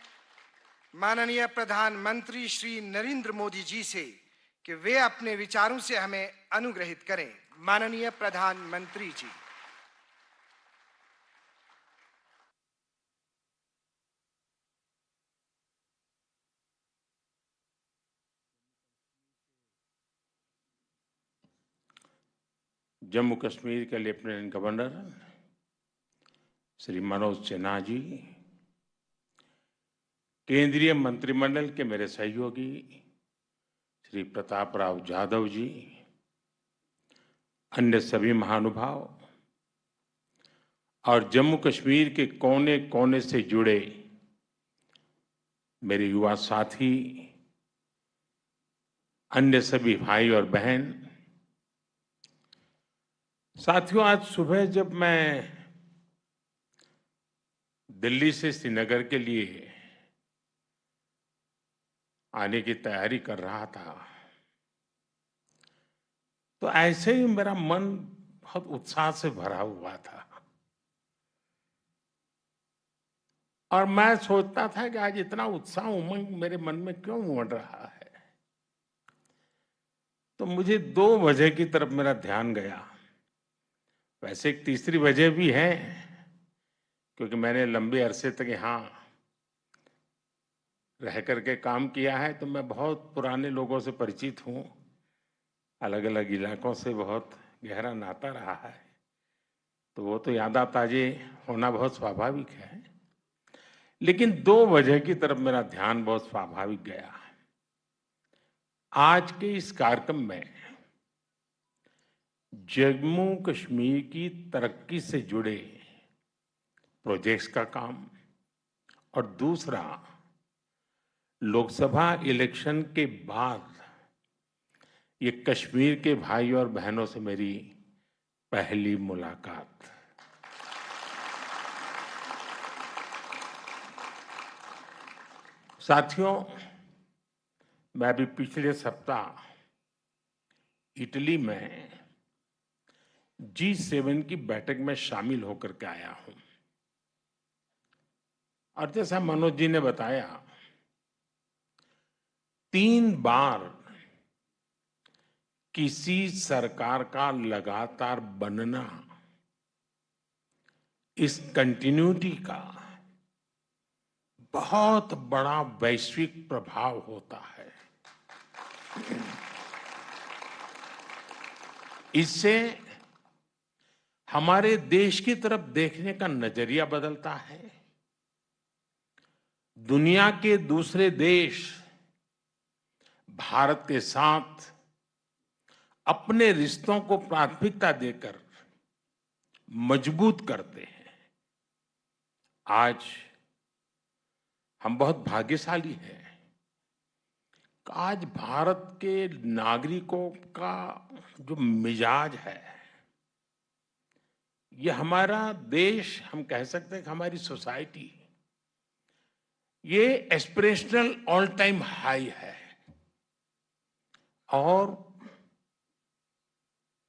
माननीय प्रधानमंत्री श्री नरेंद्र मोदी जी से कि वे अपने विचारों से हमें अनुग्रहित करें। माननीय प्रधानमंत्री जी। जम्मू कश्मीर के लेफ्टिनेंट गवर्नर श्री मनोज सिन्हा जी, केंद्रीय मंत्रिमंडल के मेरे सहयोगी श्री प्रताप राव जाधव जी, अन्य सभी महानुभाव और जम्मू कश्मीर के कोने कोने से जुड़े मेरे युवा साथी, अन्य सभी भाई और बहन, साथियों, आज सुबह जब मैं दिल्ली से श्रीनगर के लिए आने की तैयारी कर रहा था तो ऐसे ही मेरा मन बहुत उत्साह से भरा हुआ था और मैं सोचता था कि आज इतना उत्साह उमंग मेरे मन में क्यों उमड़ रहा है। तो मुझे 2 वजह की तरफ मेरा ध्यान गया। वैसे एक तीसरी वजह भी है, क्योंकि मैंने लंबे अरसे तक यहाँ रह करके काम किया है, तो मैं बहुत पुराने लोगों से परिचित हूँ, अलग अलग इलाकों से बहुत गहरा नाता रहा है, तो वो तो यादें ताजे होना बहुत स्वाभाविक है। लेकिन 2 वजह की तरफ मेरा ध्यान बहुत स्वाभाविक गया। आज के इस कार्यक्रम में जम्मू कश्मीर की तरक्की से जुड़े प्रोजेक्ट्स का काम और दूसरा लोकसभा इलेक्शन के बाद ये कश्मीर के भाई और बहनों से मेरी पहली मुलाकात। साथियों, मैं अभी पिछले सप्ताह इटली में G7 की बैठक में शामिल होकर के आया हूं और जैसा मनोज जी ने बताया 3 बार किसी सरकार का लगातार बनना इस कंटिन्यूटी का बहुत बड़ा वैश्विक प्रभाव होता है। इससे हमारे देश की तरफ देखने का नजरिया बदलता है। दुनिया के दूसरे देश भारत के साथ अपने रिश्तों को प्राथमिकता देकर मजबूत करते हैं। आज हम बहुत भाग्यशाली हैं कि आज भारत के नागरिकों का जो मिजाज है, ये हमारा देश, हम कह सकते हैं कि हमारी सोसाइटी, ये एस्पिरेशनल ऑल टाइम हाई है और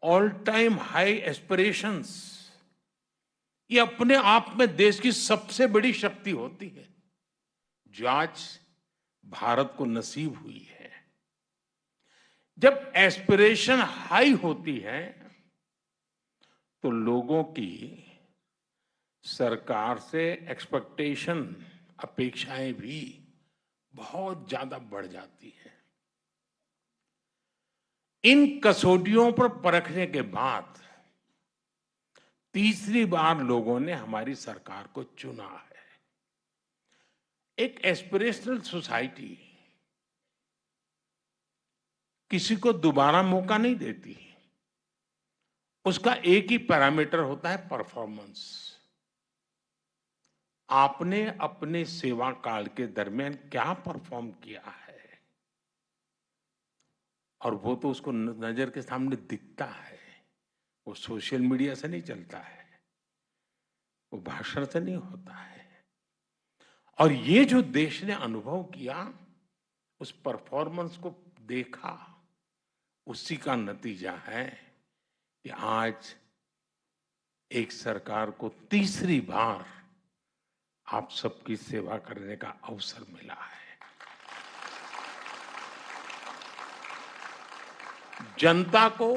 ऑल टाइम हाई एस्पिरेशंस ये अपने आप में देश की सबसे बड़ी शक्ति होती है। जो आज भारत को नसीब हुई है। जब एस्पिरेशन हाई होती है तो लोगों की सरकार से एक्सपेक्टेशन, अपेक्षाएं भी बहुत ज्यादा बढ़ जाती है। इन कसौटियों पर परखने के बाद तीसरी बार लोगों ने हमारी सरकार को चुना है। एक एस्पिरेशनल सोसाइटी किसी को दोबारा मौका नहीं देती। उसका एक ही पैरामीटर होता है, परफॉर्मेंस। आपने अपने सेवा काल के दरमियान क्या परफॉर्म किया है, और वो तो उसको नजर के सामने दिखता है। वो सोशल मीडिया से नहीं चलता है, वो भाषण से नहीं होता है। और ये जो देश ने अनुभव किया, उस परफॉर्मेंस को देखा, उसी का नतीजा है कि आज एक सरकार को तीसरी बार आप सबकी सेवा करने का अवसर मिला है। जनता को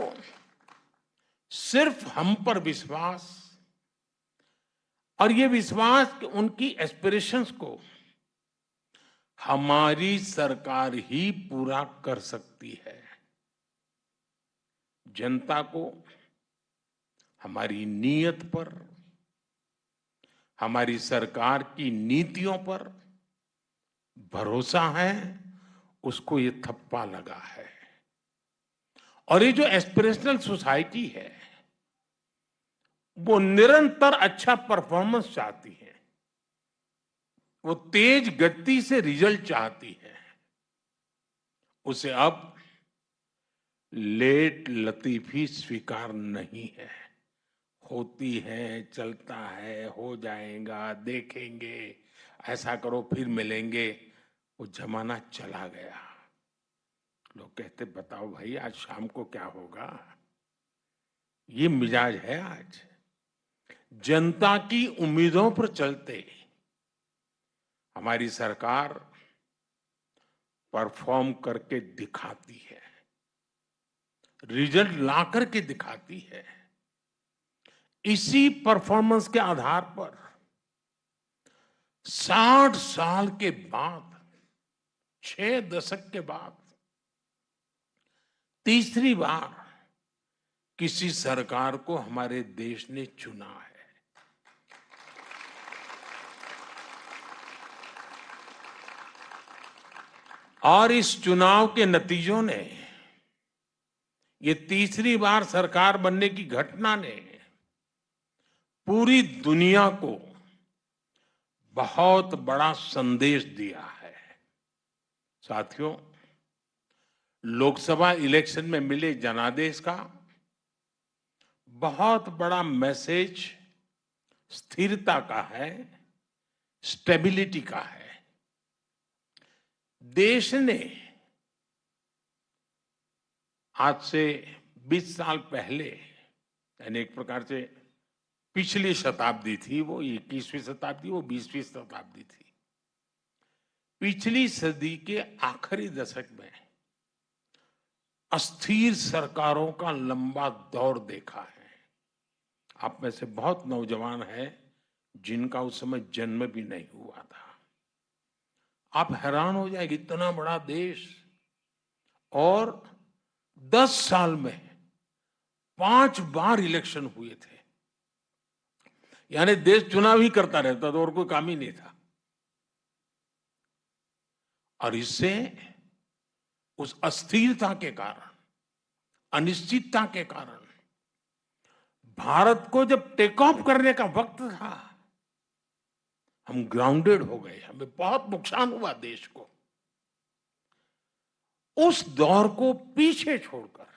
सिर्फ हम पर विश्वास, और ये विश्वास कि उनकी एस्पिरेशंस को हमारी सरकार ही पूरा कर सकती है। जनता को हमारी नीयत पर, हमारी सरकार की नीतियों पर भरोसा है, उसको ये थप्पा लगा है। और ये जो एस्पिरेशनल सोसाइटी है, वो निरंतर अच्छा परफॉर्मेंस चाहती है, वो तेज गति से रिजल्ट चाहती है। उसे अब लेट लतीफी स्वीकार नहीं है। होती है, चलता है, हो जाएगा, देखेंगे, ऐसा करो फिर मिलेंगे, वो जमाना चला गया। लोग कहते बताओ भाई आज शाम को क्या होगा। ये मिजाज है आज। जनता की उम्मीदों पर चलते हमारी सरकार परफॉर्म करके दिखाती है, रिजल्ट ला करके दिखाती है। इसी परफॉर्मेंस के आधार पर 60 साल के बाद, 6 दशक के बाद तीसरी बार किसी सरकार को हमारे देश ने चुना है। और इस चुनाव के नतीजों ने, ये तीसरी बार सरकार बनने की घटना ने पूरी दुनिया को बहुत बड़ा संदेश दिया है। साथियों, लोकसभा इलेक्शन में मिले जनादेश का बहुत बड़ा मैसेज स्थिरता का है, स्टेबिलिटी का है। देश ने आज से 20 साल पहले, यानी एक प्रकार से पिछली शताब्दी थी, वो 21वीं शताब्दी, वो 20वीं शताब्दी थी। पिछली सदी के आखिरी दशक में अस्थिर सरकारों का लंबा दौर देखा है। आप में से बहुत नौजवान हैं जिनका उस समय जन्म भी नहीं हुआ था। आप हैरान हो जाएंगे, इतना बड़ा देश और 10 साल में 5 बार इलेक्शन हुए थे। यानी देश चुनाव ही करता रहता था और कोई काम ही नहीं था। और इससे उस अस्थिरता के कारण, अनिश्चितता के कारण भारत को जब टेक ऑफ करने का वक्त था, हम ग्राउंडेड हो गए, हमें बहुत नुकसान हुआ देश को। उस दौर को पीछे छोड़कर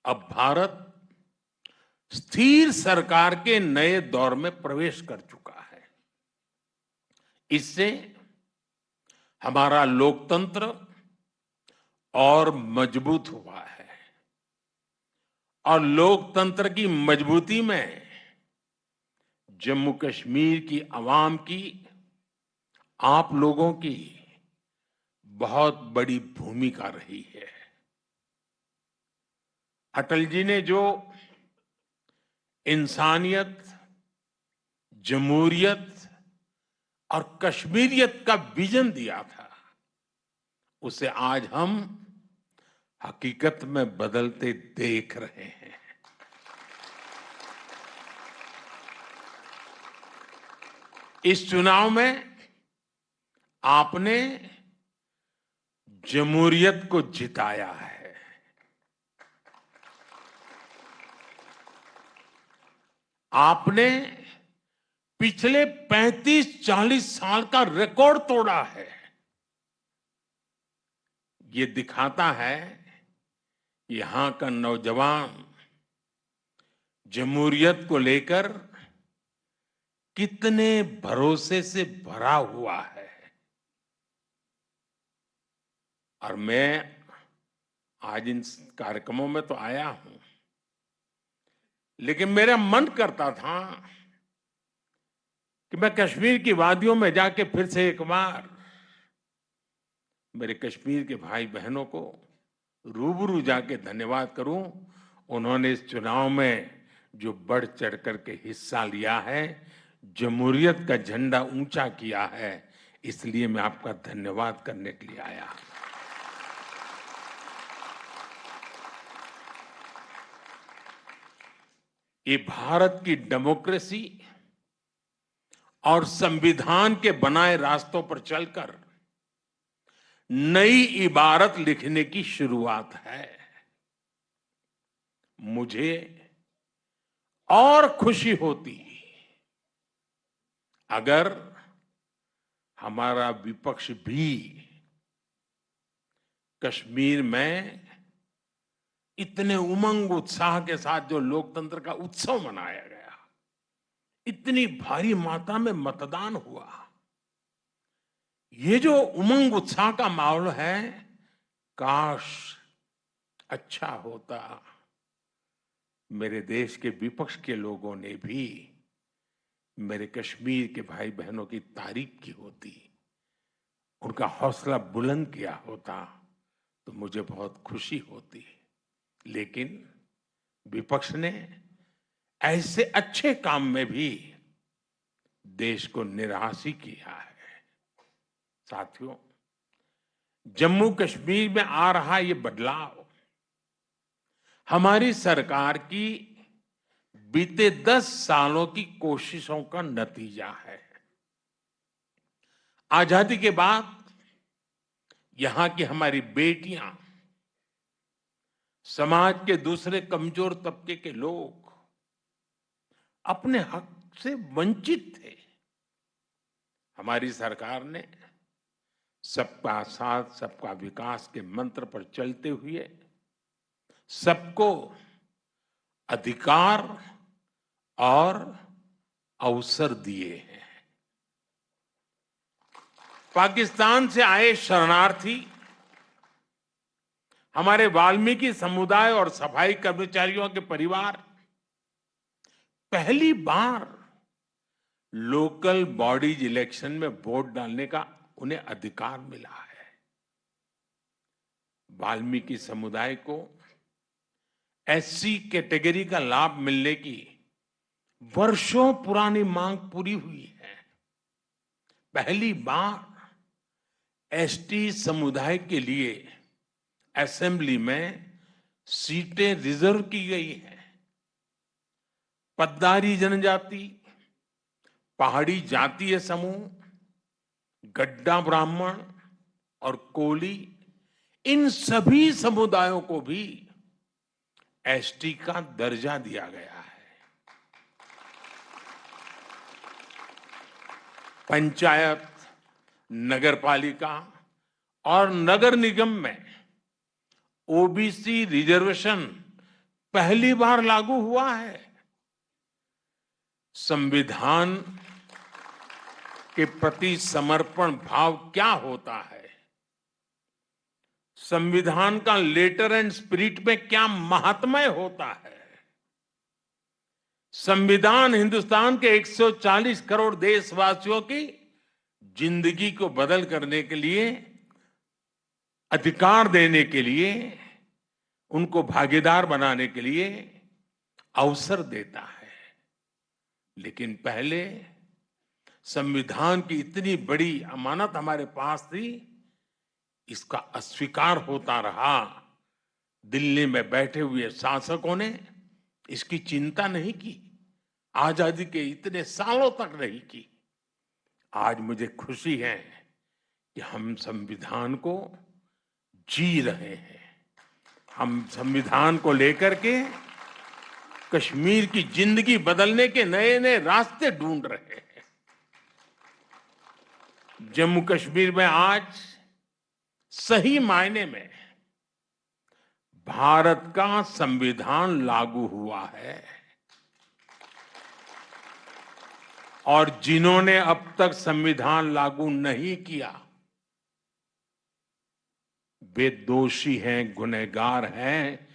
अब भारत स्थिर सरकार के नए दौर में प्रवेश कर चुका है। इससे हमारा लोकतंत्र और मजबूत हुआ है, और लोकतंत्र की मजबूती में जम्मू कश्मीर की आवाम की आप लोगों की बहुत बड़ी भूमिका रही है। अटल जी ने जो इंसानियत, जमहूरियत और कश्मीरियत का विजन दिया था, उसे आज हम हकीकत में बदलते देख रहे हैं। इस चुनाव में आपने जमहूरियत को जिताया है। आपने पिछले 35-40 साल का रिकॉर्ड तोड़ा है। ये दिखाता है यहां का नौजवान जमहूरियत को लेकर कितने भरोसे से भरा हुआ है। और मैं आज इन कार्यक्रमों में तो आया हूं, लेकिन मेरा मन करता था कि मैं कश्मीर की वादियों में जाके फिर से एक बार मेरे कश्मीर के भाई बहनों को रूबरू जाके धन्यवाद करूं। उन्होंने इस चुनाव में जो बढ़ चढ़ करके हिस्सा लिया है, जमहूरियत का झंडा ऊंचा किया है, इसलिए मैं आपका धन्यवाद करने के लिए आया। ये भारत की डेमोक्रेसी और संविधान के बनाए रास्तों पर चलकर नई इबारत लिखने की शुरुआत है। मुझे और खुशी होती अगर हमारा विपक्ष भी कश्मीर में इतने उमंग उत्साह के साथ जो लोकतंत्र का उत्सव मनाया गया, इतनी भारी मात्रा में मतदान हुआ, ये जो उमंग उत्साह का माहौल है, काश अच्छा होता मेरे देश के विपक्ष के लोगों ने भी मेरे कश्मीर के भाई बहनों की तारीफ की होती, उनका हौसला बुलंद किया होता, तो मुझे बहुत खुशी होती। लेकिन विपक्ष ने ऐसे अच्छे काम में भी देश को निराश ही किया है। साथियों, जम्मू कश्मीर में आ रहा ये बदलाव हमारी सरकार की बीते 10 सालों की कोशिशों का नतीजा है। आजादी के बाद यहां की हमारी बेटियां, समाज के दूसरे कमजोर तबके के लोग अपने हक से वंचित थे। हमारी सरकार ने सबका साथ सबका विकास के मंत्र पर चलते हुए सबको अधिकार और अवसर दिए हैं। पाकिस्तान से आए शरणार्थी, हमारे वाल्मीकि समुदाय और सफाई कर्मचारियों के परिवार पहली बार लोकल बॉडीज इलेक्शन में वोट डालने का उन्हें अधिकार मिला है। वाल्मीकि समुदाय को एससी कैटेगरी का लाभ मिलने की वर्षों पुरानी मांग पूरी हुई है। पहली बार एसटी समुदाय के लिए असेंबली में सीटें रिजर्व की गई हैं। पद्दारी जनजाति, पहाड़ी जातीय समूह, गड्ढा ब्राह्मण और कोली, इन सभी समुदायों को भी एसटी का दर्जा दिया गया है। पंचायत, नगरपालिका और नगर निगम में ओबीसी रिजर्वेशन पहली बार लागू हुआ है। संविधान के प्रति समर्पण भाव क्या होता है, संविधान का लेटर एंड स्पिरिट में क्या महात्म्य होता है, संविधान हिंदुस्तान के 140 करोड़ देशवासियों की जिंदगी को बदल करने के लिए, अधिकार देने के लिए, उनको भागीदार बनाने के लिए अवसर देता है। लेकिन पहले संविधान की इतनी बड़ी अमानत हमारे पास थी, इसका अस्वीकार होता रहा। दिल्ली में बैठे हुए शासकों ने इसकी चिंता नहीं की, आजादी के इतने सालों तक नहीं की। आज मुझे खुशी है कि हम संविधान को जी रहे हैं। हम संविधान को लेकर के कश्मीर की जिंदगी बदलने के नए नए रास्ते ढूंढ रहे हैं। जम्मू कश्मीर में आज सही मायने में भारत का संविधान लागू हुआ है, और जिन्होंने अब तक संविधान लागू नहीं किया वे दोषी हैं, गुनहगार हैं।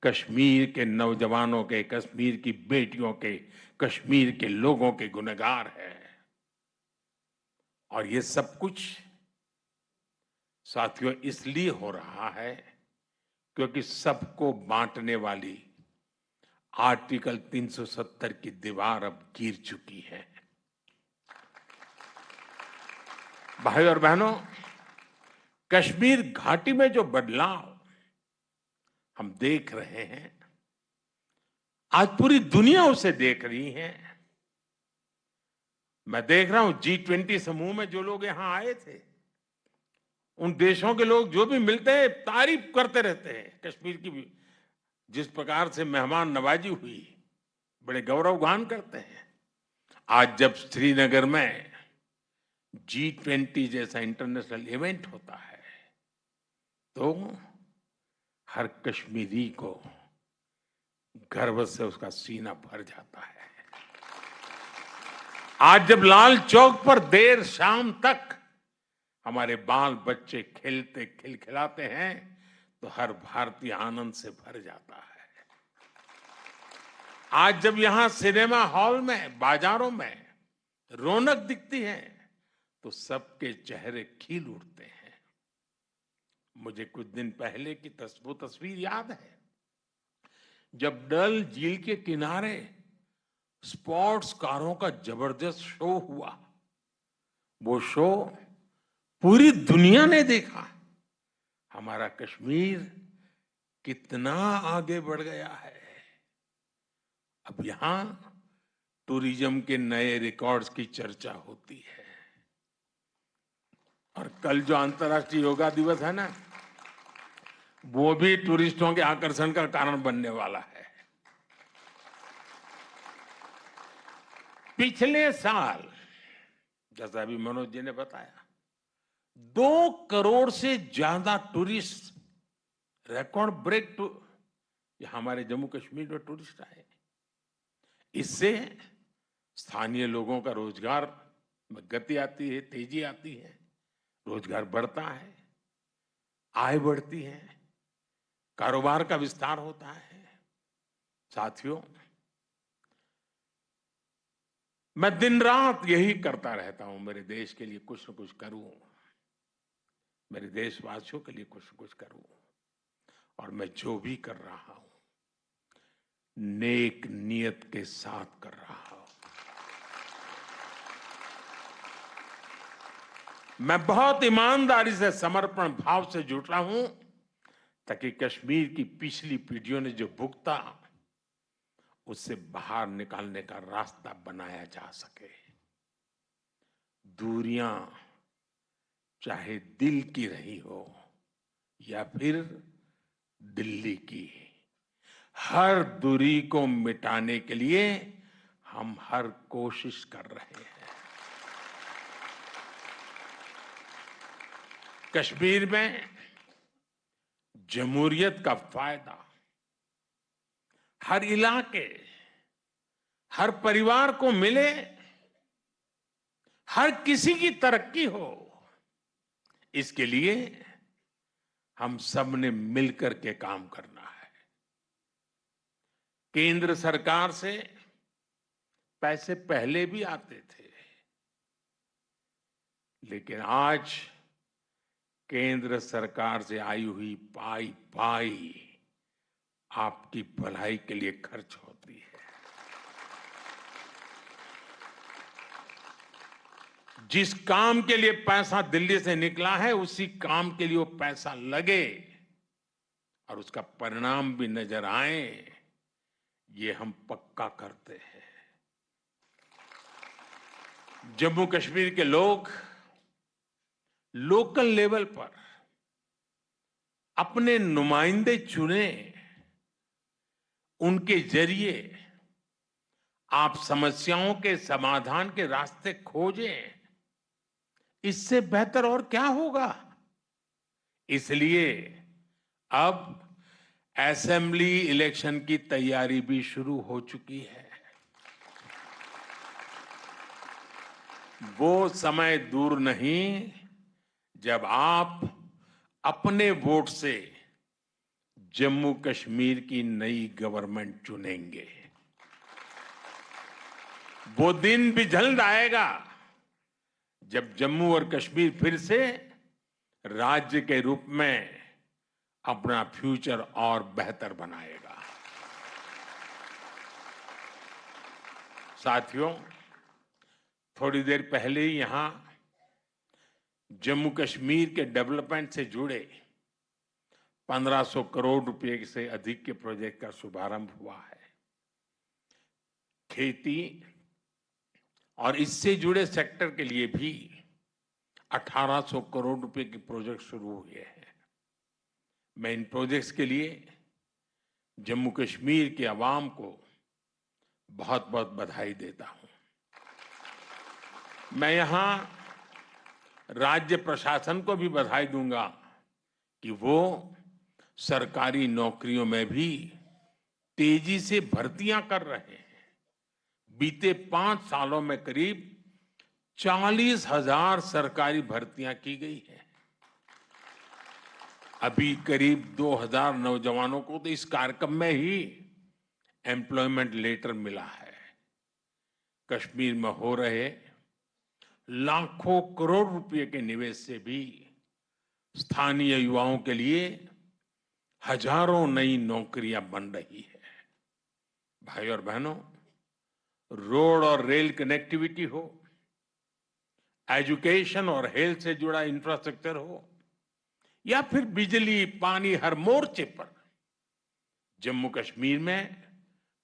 कश्मीर के नौजवानों के, कश्मीर की बेटियों के, कश्मीर के लोगों के गुनहगार हैं। और ये सब कुछ साथियों इसलिए हो रहा है क्योंकि सबको बांटने वाली आर्टिकल 370 की दीवार अब गिर चुकी है। भाई और बहनों, कश्मीर घाटी में जो बदलाव हम देख रहे हैं, आज पूरी दुनिया उसे देख रही है। मैं देख रहा हूं G20 समूह में जो लोग यहां आए थे, उन देशों के लोग जो भी मिलते हैं तारीफ करते रहते हैं कश्मीर की भी। जिस प्रकार से मेहमान नवाजी हुई, बड़े गौरव गान करते हैं। आज जब श्रीनगर में G20 जैसा इंटरनेशनल इवेंट होता है तो हर कश्मीरी को गर्व से उसका सीना भर जाता है। आज जब लाल चौक पर देर शाम तक हमारे बाल बच्चे खेलते खिलखिलाते हैं तो हर भारतीय आनंद से भर जाता है। आज जब यहां सिनेमा हॉल में, बाजारों में रौनक दिखती है तो सबके चेहरे खिल उठते हैं। मुझे कुछ दिन पहले की वो तस्वीर याद है जब डल झील के किनारे स्पोर्ट्स कारों का जबरदस्त शो हुआ। वो शो पूरी दुनिया ने देखा। हमारा कश्मीर कितना आगे बढ़ गया है। अब यहां टूरिज्म के नए रिकॉर्ड्स की चर्चा होती है। और कल जो अंतर्राष्ट्रीय योगा दिवस है ना, वो भी टूरिस्टों के आकर्षण का कारण बनने वाला है। पिछले साल, जैसा अभी मनोज जी ने बताया, 2 करोड़ से ज्यादा टूरिस्ट, रिकॉर्ड ब्रेक हमारे जम्मू कश्मीर में टूरिस्ट आए। इससे स्थानीय लोगों का रोजगार में गति आती है, तेजी आती है, रोजगार बढ़ता है, आय बढ़ती है, कारोबार का विस्तार होता है। साथियों, मैं दिन रात यही करता रहता हूं, मेरे देश के लिए कुछ न कुछ करूं, मेरे देशवासियों के लिए कुछ न कुछ करूं। और मैं जो भी कर रहा हूं नेक नियत के साथ कर रहा हूं। मैं बहुत ईमानदारी से, समर्पण भाव से जुटा हूं ताकि कश्मीर की पिछली पीढ़ियों ने जो भुगता उससे बाहर निकालने का रास्ता बनाया जा सके। दूरियां चाहे दिल की रही हो या फिर दिल्ली की, हर दूरी को मिटाने के लिए हम हर कोशिश कर रहे हैं। कश्मीर में जमहूरियत का फायदा हर इलाके, हर परिवार को मिले, हर किसी की तरक्की हो, इसके लिए हम सब ने मिलकर के काम करना है। केंद्र सरकार से पैसे पहले भी आते थे, लेकिन आज केंद्र सरकार से आई हुई पाई पाई आपकी भलाई के लिए खर्च होती है। जिस काम के लिए पैसा दिल्ली से निकला है उसी काम के लिए वो पैसा लगे और उसका परिणाम भी नजर आए, ये हम पक्का करते हैं। जम्मू कश्मीर के लोग लोकल लेवल पर अपने नुमाइंदे चुने, उनके जरिए आप समस्याओं के समाधान के रास्ते खोजें, इससे बेहतर और क्या होगा। इसलिए अब असेंबली इलेक्शन की तैयारी भी शुरू हो चुकी है। वो समय दूर नहीं जब आप अपने वोट से जम्मू कश्मीर की नई गवर्नमेंट चुनेंगे। वो दिन भी जल्द आएगा जब जम्मू और कश्मीर फिर से राज्य के रूप में अपना फ्यूचर और बेहतर बनाएगा। साथियों, थोड़ी देर पहले ही यहां जम्मू कश्मीर के डेवलपमेंट से जुड़े 1500 करोड़ रुपए से अधिक के प्रोजेक्ट का शुभारंभ हुआ है। खेती और इससे जुड़े सेक्टर के लिए भी 1800 करोड़ रुपए के प्रोजेक्ट शुरू हुए हैं। मैं इन प्रोजेक्ट्स के लिए जम्मू कश्मीर के अवाम को बहुत बहुत बधाई देता हूं। मैं यहां राज्य प्रशासन को भी बधाई दूंगा कि वो सरकारी नौकरियों में भी तेजी से भर्तियां कर रहे हैं। बीते 5 सालों में करीब 40,000 सरकारी भर्तियां की गई हैं। अभी करीब 2,000 नौजवानों को तो इस कार्यक्रम में ही एम्प्लॉयमेंट लेटर मिला है। कश्मीर में हो रहे लाखों करोड़ रुपए के निवेश से भी स्थानीय युवाओं के लिए हजारों नई नौकरियां बन रही है। भाई और बहनों, रोड और रेल कनेक्टिविटी हो, एजुकेशन और हेल्थ से जुड़ा इंफ्रास्ट्रक्चर हो, या फिर बिजली पानी, हर मोर्चे पर जम्मू कश्मीर में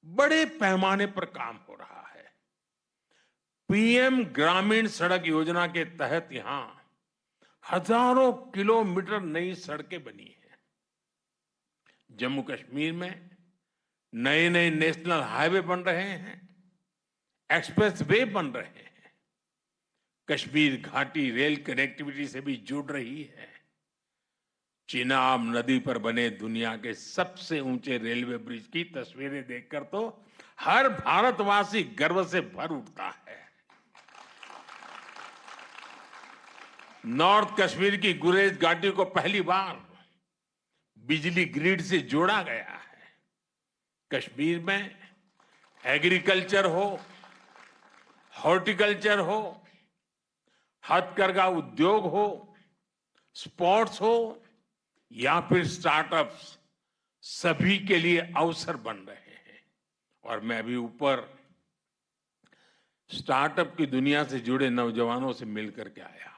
बड़े पैमाने पर काम हो रहा है। पीएम ग्रामीण सड़क योजना के तहत यहां हजारों किलोमीटर नई सड़कें बनी हैं। जम्मू कश्मीर में नए नए नेशनल हाईवे बन रहे हैं, एक्सप्रेस वे बन रहे हैं। कश्मीर घाटी रेल कनेक्टिविटी से भी जुड़ रही है। चिनाब नदी पर बने दुनिया के सबसे ऊंचे रेलवे ब्रिज की तस्वीरें देखकर तो हर भारतवासी गर्व से भर उठता है। नॉर्थ कश्मीर की गुरेज घाटी को पहली बार बिजली ग्रिड से जोड़ा गया है। कश्मीर में एग्रीकल्चर हो, हॉर्टिकल्चर हो, हथकरघा उद्योग हो, स्पोर्ट्स हो या फिर स्टार्टअप्स, सभी के लिए अवसर बन रहे हैं। और मैं अभी ऊपर स्टार्टअप की दुनिया से जुड़े नौजवानों से मिलकर के आया।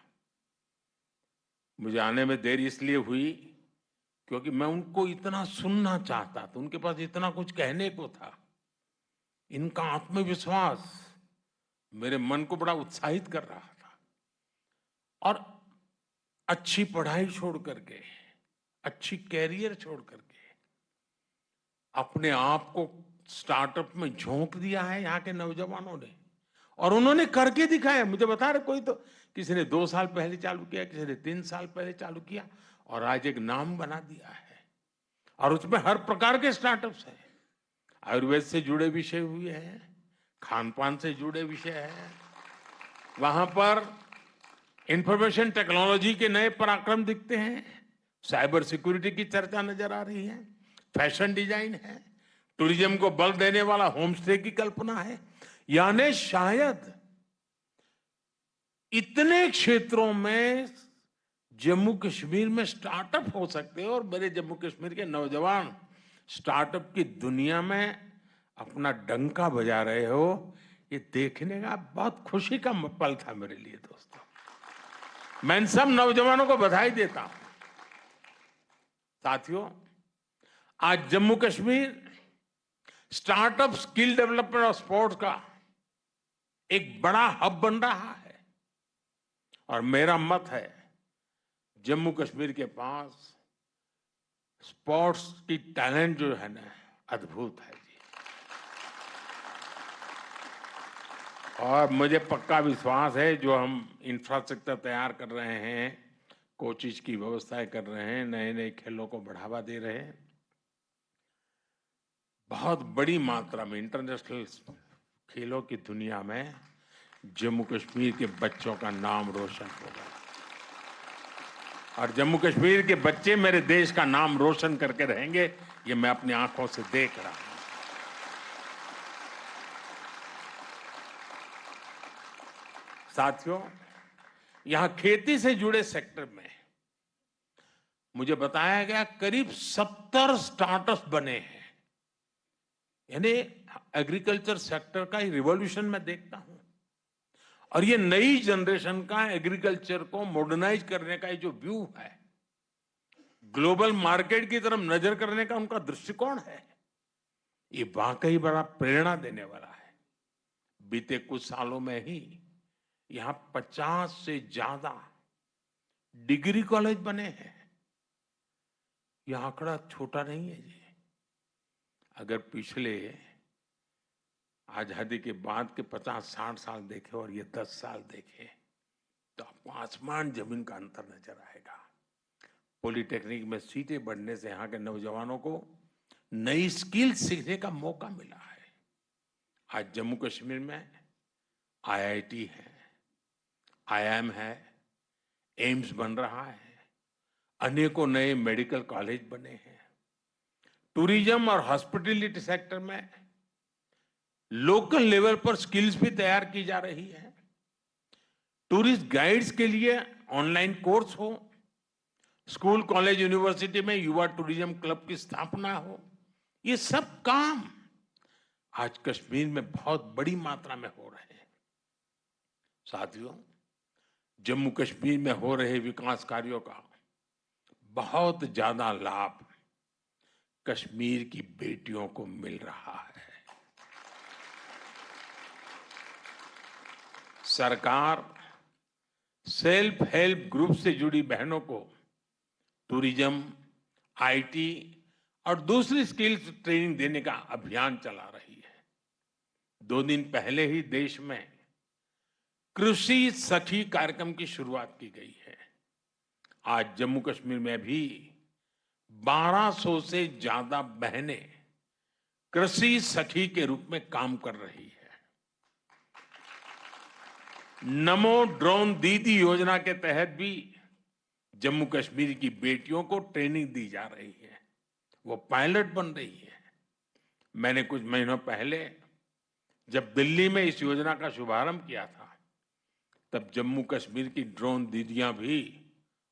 मुझे आने में देर इसलिए हुई क्योंकि मैं उनको इतना सुनना चाहता था, उनके पास इतना कुछ कहने को था। इनका आत्मविश्वास मेरे मन को बड़ा उत्साहित कर रहा था। और अच्छी पढ़ाई छोड़ करके, अच्छी कैरियर छोड़ करके अपने आप को स्टार्टअप में झोंक दिया है यहाँ के नौजवानों ने, और उन्होंने करके दिखाया। मुझे बता रहे, कोई तो किसी ने 2 साल पहले चालू किया, किसी ने 3 साल पहले चालू किया, और आज एक नाम बना दिया है। और उसमें हर प्रकार के स्टार्टअप्स हैं। आयुर्वेद से जुड़े विषय हुए हैं, खान पान से जुड़े विषय हैं, वहां पर इंफॉर्मेशन टेक्नोलॉजी के नए पराक्रम दिखते हैं, साइबर सिक्योरिटी की चर्चा नजर आ रही है, फैशन डिजाइन है, टूरिज्म को बल देने वाला होम स्टे की कल्पना है। यानी शायद इतने क्षेत्रों में जम्मू कश्मीर में स्टार्टअप हो सकते हैं और मेरे जम्मू कश्मीर के नौजवान स्टार्टअप की दुनिया में अपना डंका बजा रहे हो, ये देखने का बहुत खुशी का पल था मेरे लिए दोस्तों। मैं इन सब नौजवानों को बधाई देता हूं। साथियों, आज Jammu Kashmir startup, skill development और स्पोर्ट्स का एक बड़ा हब बन रहा है और मेरा मत है जम्मू कश्मीर के पास स्पोर्ट्स की टैलेंट जो है ना, अद्भुत है जी। और मुझे पक्का विश्वास है जो हम इंफ्रास्ट्रक्चर तैयार कर रहे हैं, कोचिज की व्यवस्थाएं कर रहे हैं, नए नए खेलों को बढ़ावा दे रहे हैं, बहुत बड़ी मात्रा में इंटरनेशनल खेलों की दुनिया में जम्मू कश्मीर के बच्चों का नाम रोशन होगा और जम्मू कश्मीर के बच्चे मेरे देश का नाम रोशन करके रहेंगे, ये मैं अपनी आंखों से देख रहा हूं। साथियों, यहां खेती से जुड़े सेक्टर में मुझे बताया गया करीब 70 स्टार्टअप्स बने हैं। यानी एग्रीकल्चर सेक्टर का रिवॉल्यूशन मैं देखता हूं और ये नई जनरेशन का एग्रीकल्चर को मॉडर्नाइज करने का जो व्यू है, ग्लोबल मार्केट की तरफ नजर करने का उनका दृष्टिकोण है, ये वाकई बड़ा प्रेरणा देने वाला है। बीते कुछ सालों में ही यहां 50 से ज्यादा डिग्री कॉलेज बने हैं। यह आंकड़ा छोटा नहीं है जी। अगर पिछले आजादी के बाद के 50-60 साल देखे और ये 10 साल देखे तो आपको आसमान जमीन का अंतर नजर आएगा। पॉलिटेक्निक में सीटें बढ़ने से यहाँ के नौजवानों को नई स्किल सीखने का मौका मिला है। आज जम्मू कश्मीर में आईआईटी है, आईआईएम है, एम्स बन रहा है, अनेकों नए मेडिकल कॉलेज बने हैं। टूरिज्म और हॉस्पिटैलिटी सेक्टर में लोकल लेवल पर स्किल्स भी तैयार की जा रही है। टूरिस्ट गाइड्स के लिए ऑनलाइन कोर्स हो, स्कूल, कॉलेज, यूनिवर्सिटी में युवा टूरिज्म क्लब की स्थापना हो, ये सब काम आज कश्मीर में बहुत बड़ी मात्रा में हो रहे हैं। साथियों, जम्मू कश्मीर में हो रहे विकास कार्यों का बहुत ज्यादा लाभ कश्मीर की बेटियों को मिल रहा है। सरकार सेल्फ हेल्प ग्रुप से जुड़ी बहनों को टूरिज्म, आईटी और दूसरी स्किल्स ट्रेनिंग देने का अभियान चला रही है। 2 दिन पहले ही देश में कृषि सखी कार्यक्रम की शुरुआत की गई है। आज जम्मू कश्मीर में भी 1200 से ज्यादा बहनें कृषि सखी के रूप में काम कर रही है। नमो ड्रोन दीदी योजना के तहत भी जम्मू कश्मीर की बेटियों को ट्रेनिंग दी जा रही है, वो पायलट बन रही है। मैंने कुछ महीनों पहले जब दिल्ली में इस योजना का शुभारंभ किया था, तब जम्मू कश्मीर की ड्रोन दीदियां भी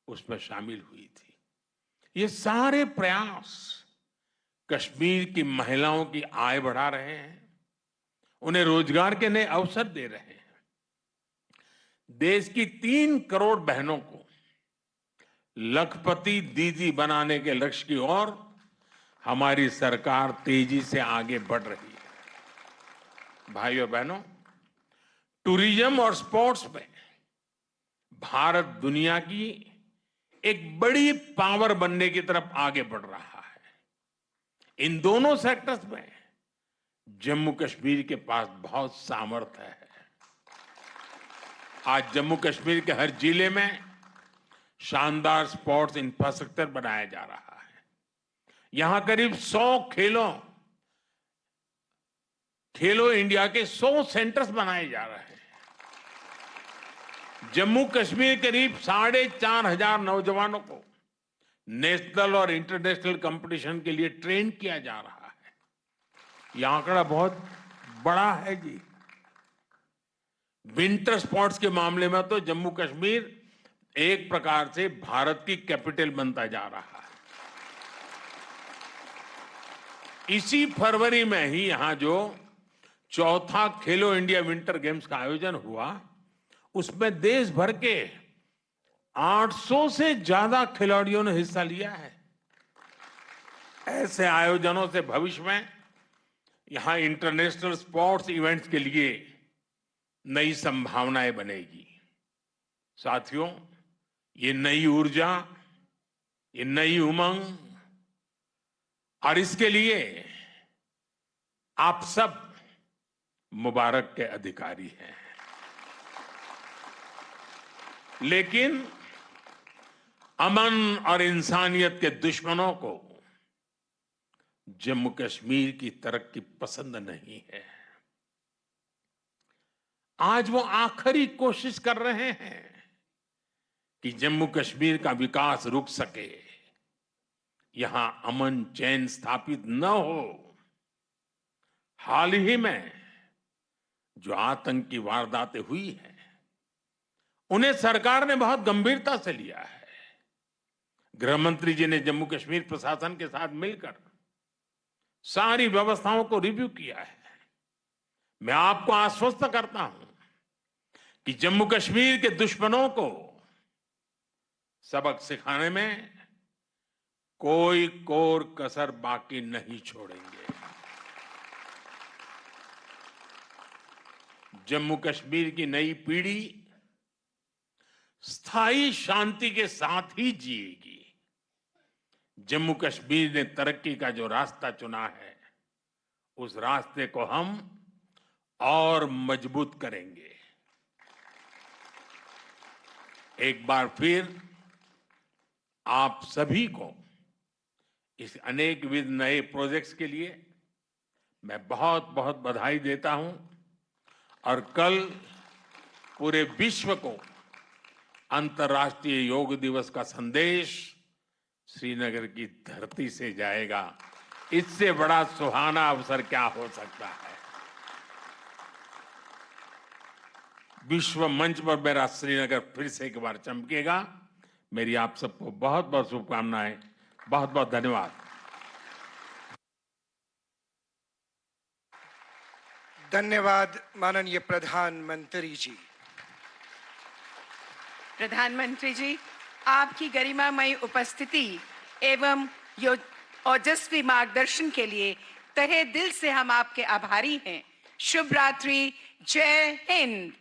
उसमें शामिल हुई थी। ये सारे प्रयास कश्मीर की महिलाओं की आय बढ़ा रहे हैं, उन्हें रोजगार के नए अवसर दे रहे हैं। देश की 3 करोड़ बहनों को लखपति दीदी बनाने के लक्ष्य की ओर हमारी सरकार तेजी से आगे बढ़ रही है। भाइयों बहनों, टूरिज्म और स्पोर्ट्स में भारत दुनिया की एक बड़ी पावर बनने की तरफ आगे बढ़ रहा है। इन दोनों सेक्टर्स में जम्मू कश्मीर के पास बहुत सामर्थ्य है। आज जम्मू कश्मीर के हर जिले में शानदार स्पोर्ट्स इंफ्रास्ट्रक्चर बनाया जा रहा है। यहां करीब 100 खेलो इंडिया के 100 सेंटर्स बनाए जा रहे हैं। जम्मू कश्मीर करीब 4,500 नौजवानों को नेशनल और इंटरनेशनल कंपटीशन के लिए ट्रेन किया जा रहा है। यह आंकड़ा बहुत बड़ा है जी। विंटर स्पोर्ट्स के मामले में तो जम्मू कश्मीर एक प्रकार से भारत की कैपिटल बनता जा रहा है। इसी फरवरी में ही यहां जो चौथा खेलो इंडिया विंटर गेम्स का आयोजन हुआ, उसमें देश भर के 800 से ज्यादा खिलाड़ियों ने हिस्सा लिया है। ऐसे आयोजनों से भविष्य में यहां इंटरनेशनल स्पोर्ट्स इवेंट्स के लिए नई संभावनाएं बनेगी। साथियों, ये नई ऊर्जा, ये नई उमंग, और इसके लिए आप सब मुबारक के अधिकारी हैं। लेकिन अमन और इंसानियत के दुश्मनों को जम्मू कश्मीर की तरक्की पसंद नहीं है। आज वो आखिरी कोशिश कर रहे हैं कि जम्मू कश्मीर का विकास रुक सके, यहां अमन चैन स्थापित न हो। हाल ही में जो आतंकी वारदातें हुई हैं, उन्हें सरकार ने बहुत गंभीरता से लिया है। गृह मंत्री जी ने जम्मू कश्मीर प्रशासन के साथ मिलकर सारी व्यवस्थाओं को रिव्यू किया है। मैं आपको आश्वस्त करता हूं कि जम्मू कश्मीर के दुश्मनों को सबक सिखाने में कोई कोर कसर बाकी नहीं छोड़ेंगे। जम्मू कश्मीर की नई पीढ़ी स्थायी शांति के साथ ही जिएगी। जम्मू कश्मीर ने तरक्की का जो रास्ता चुना है, उस रास्ते को हम और मजबूत करेंगे। एक बार फिर आप सभी को इस अनेकविध नए प्रोजेक्ट्स के लिए मैं बहुत बहुत बधाई देता हूं, और कल पूरे विश्व को अंतर्राष्ट्रीय योग दिवस का संदेश श्रीनगर की धरती से जाएगा। इससे बड़ा सुहाना अवसर क्या हो सकता है। विश्व मंच पर मेरा श्रीनगर फिर से एक बार चमकेगा। मेरी आप सबको बहुत बहुत शुभकामनाएं। बहुत बहुत धन्यवाद। धन्यवाद माननीय प्रधानमंत्री जी। प्रधानमंत्री जी, आपकी गरिमामयी उपस्थिति एवं ओजस्वी मार्गदर्शन के लिए तहे दिल से हम आपके आभारी हैं। शुभ रात्रि। जय हिंद।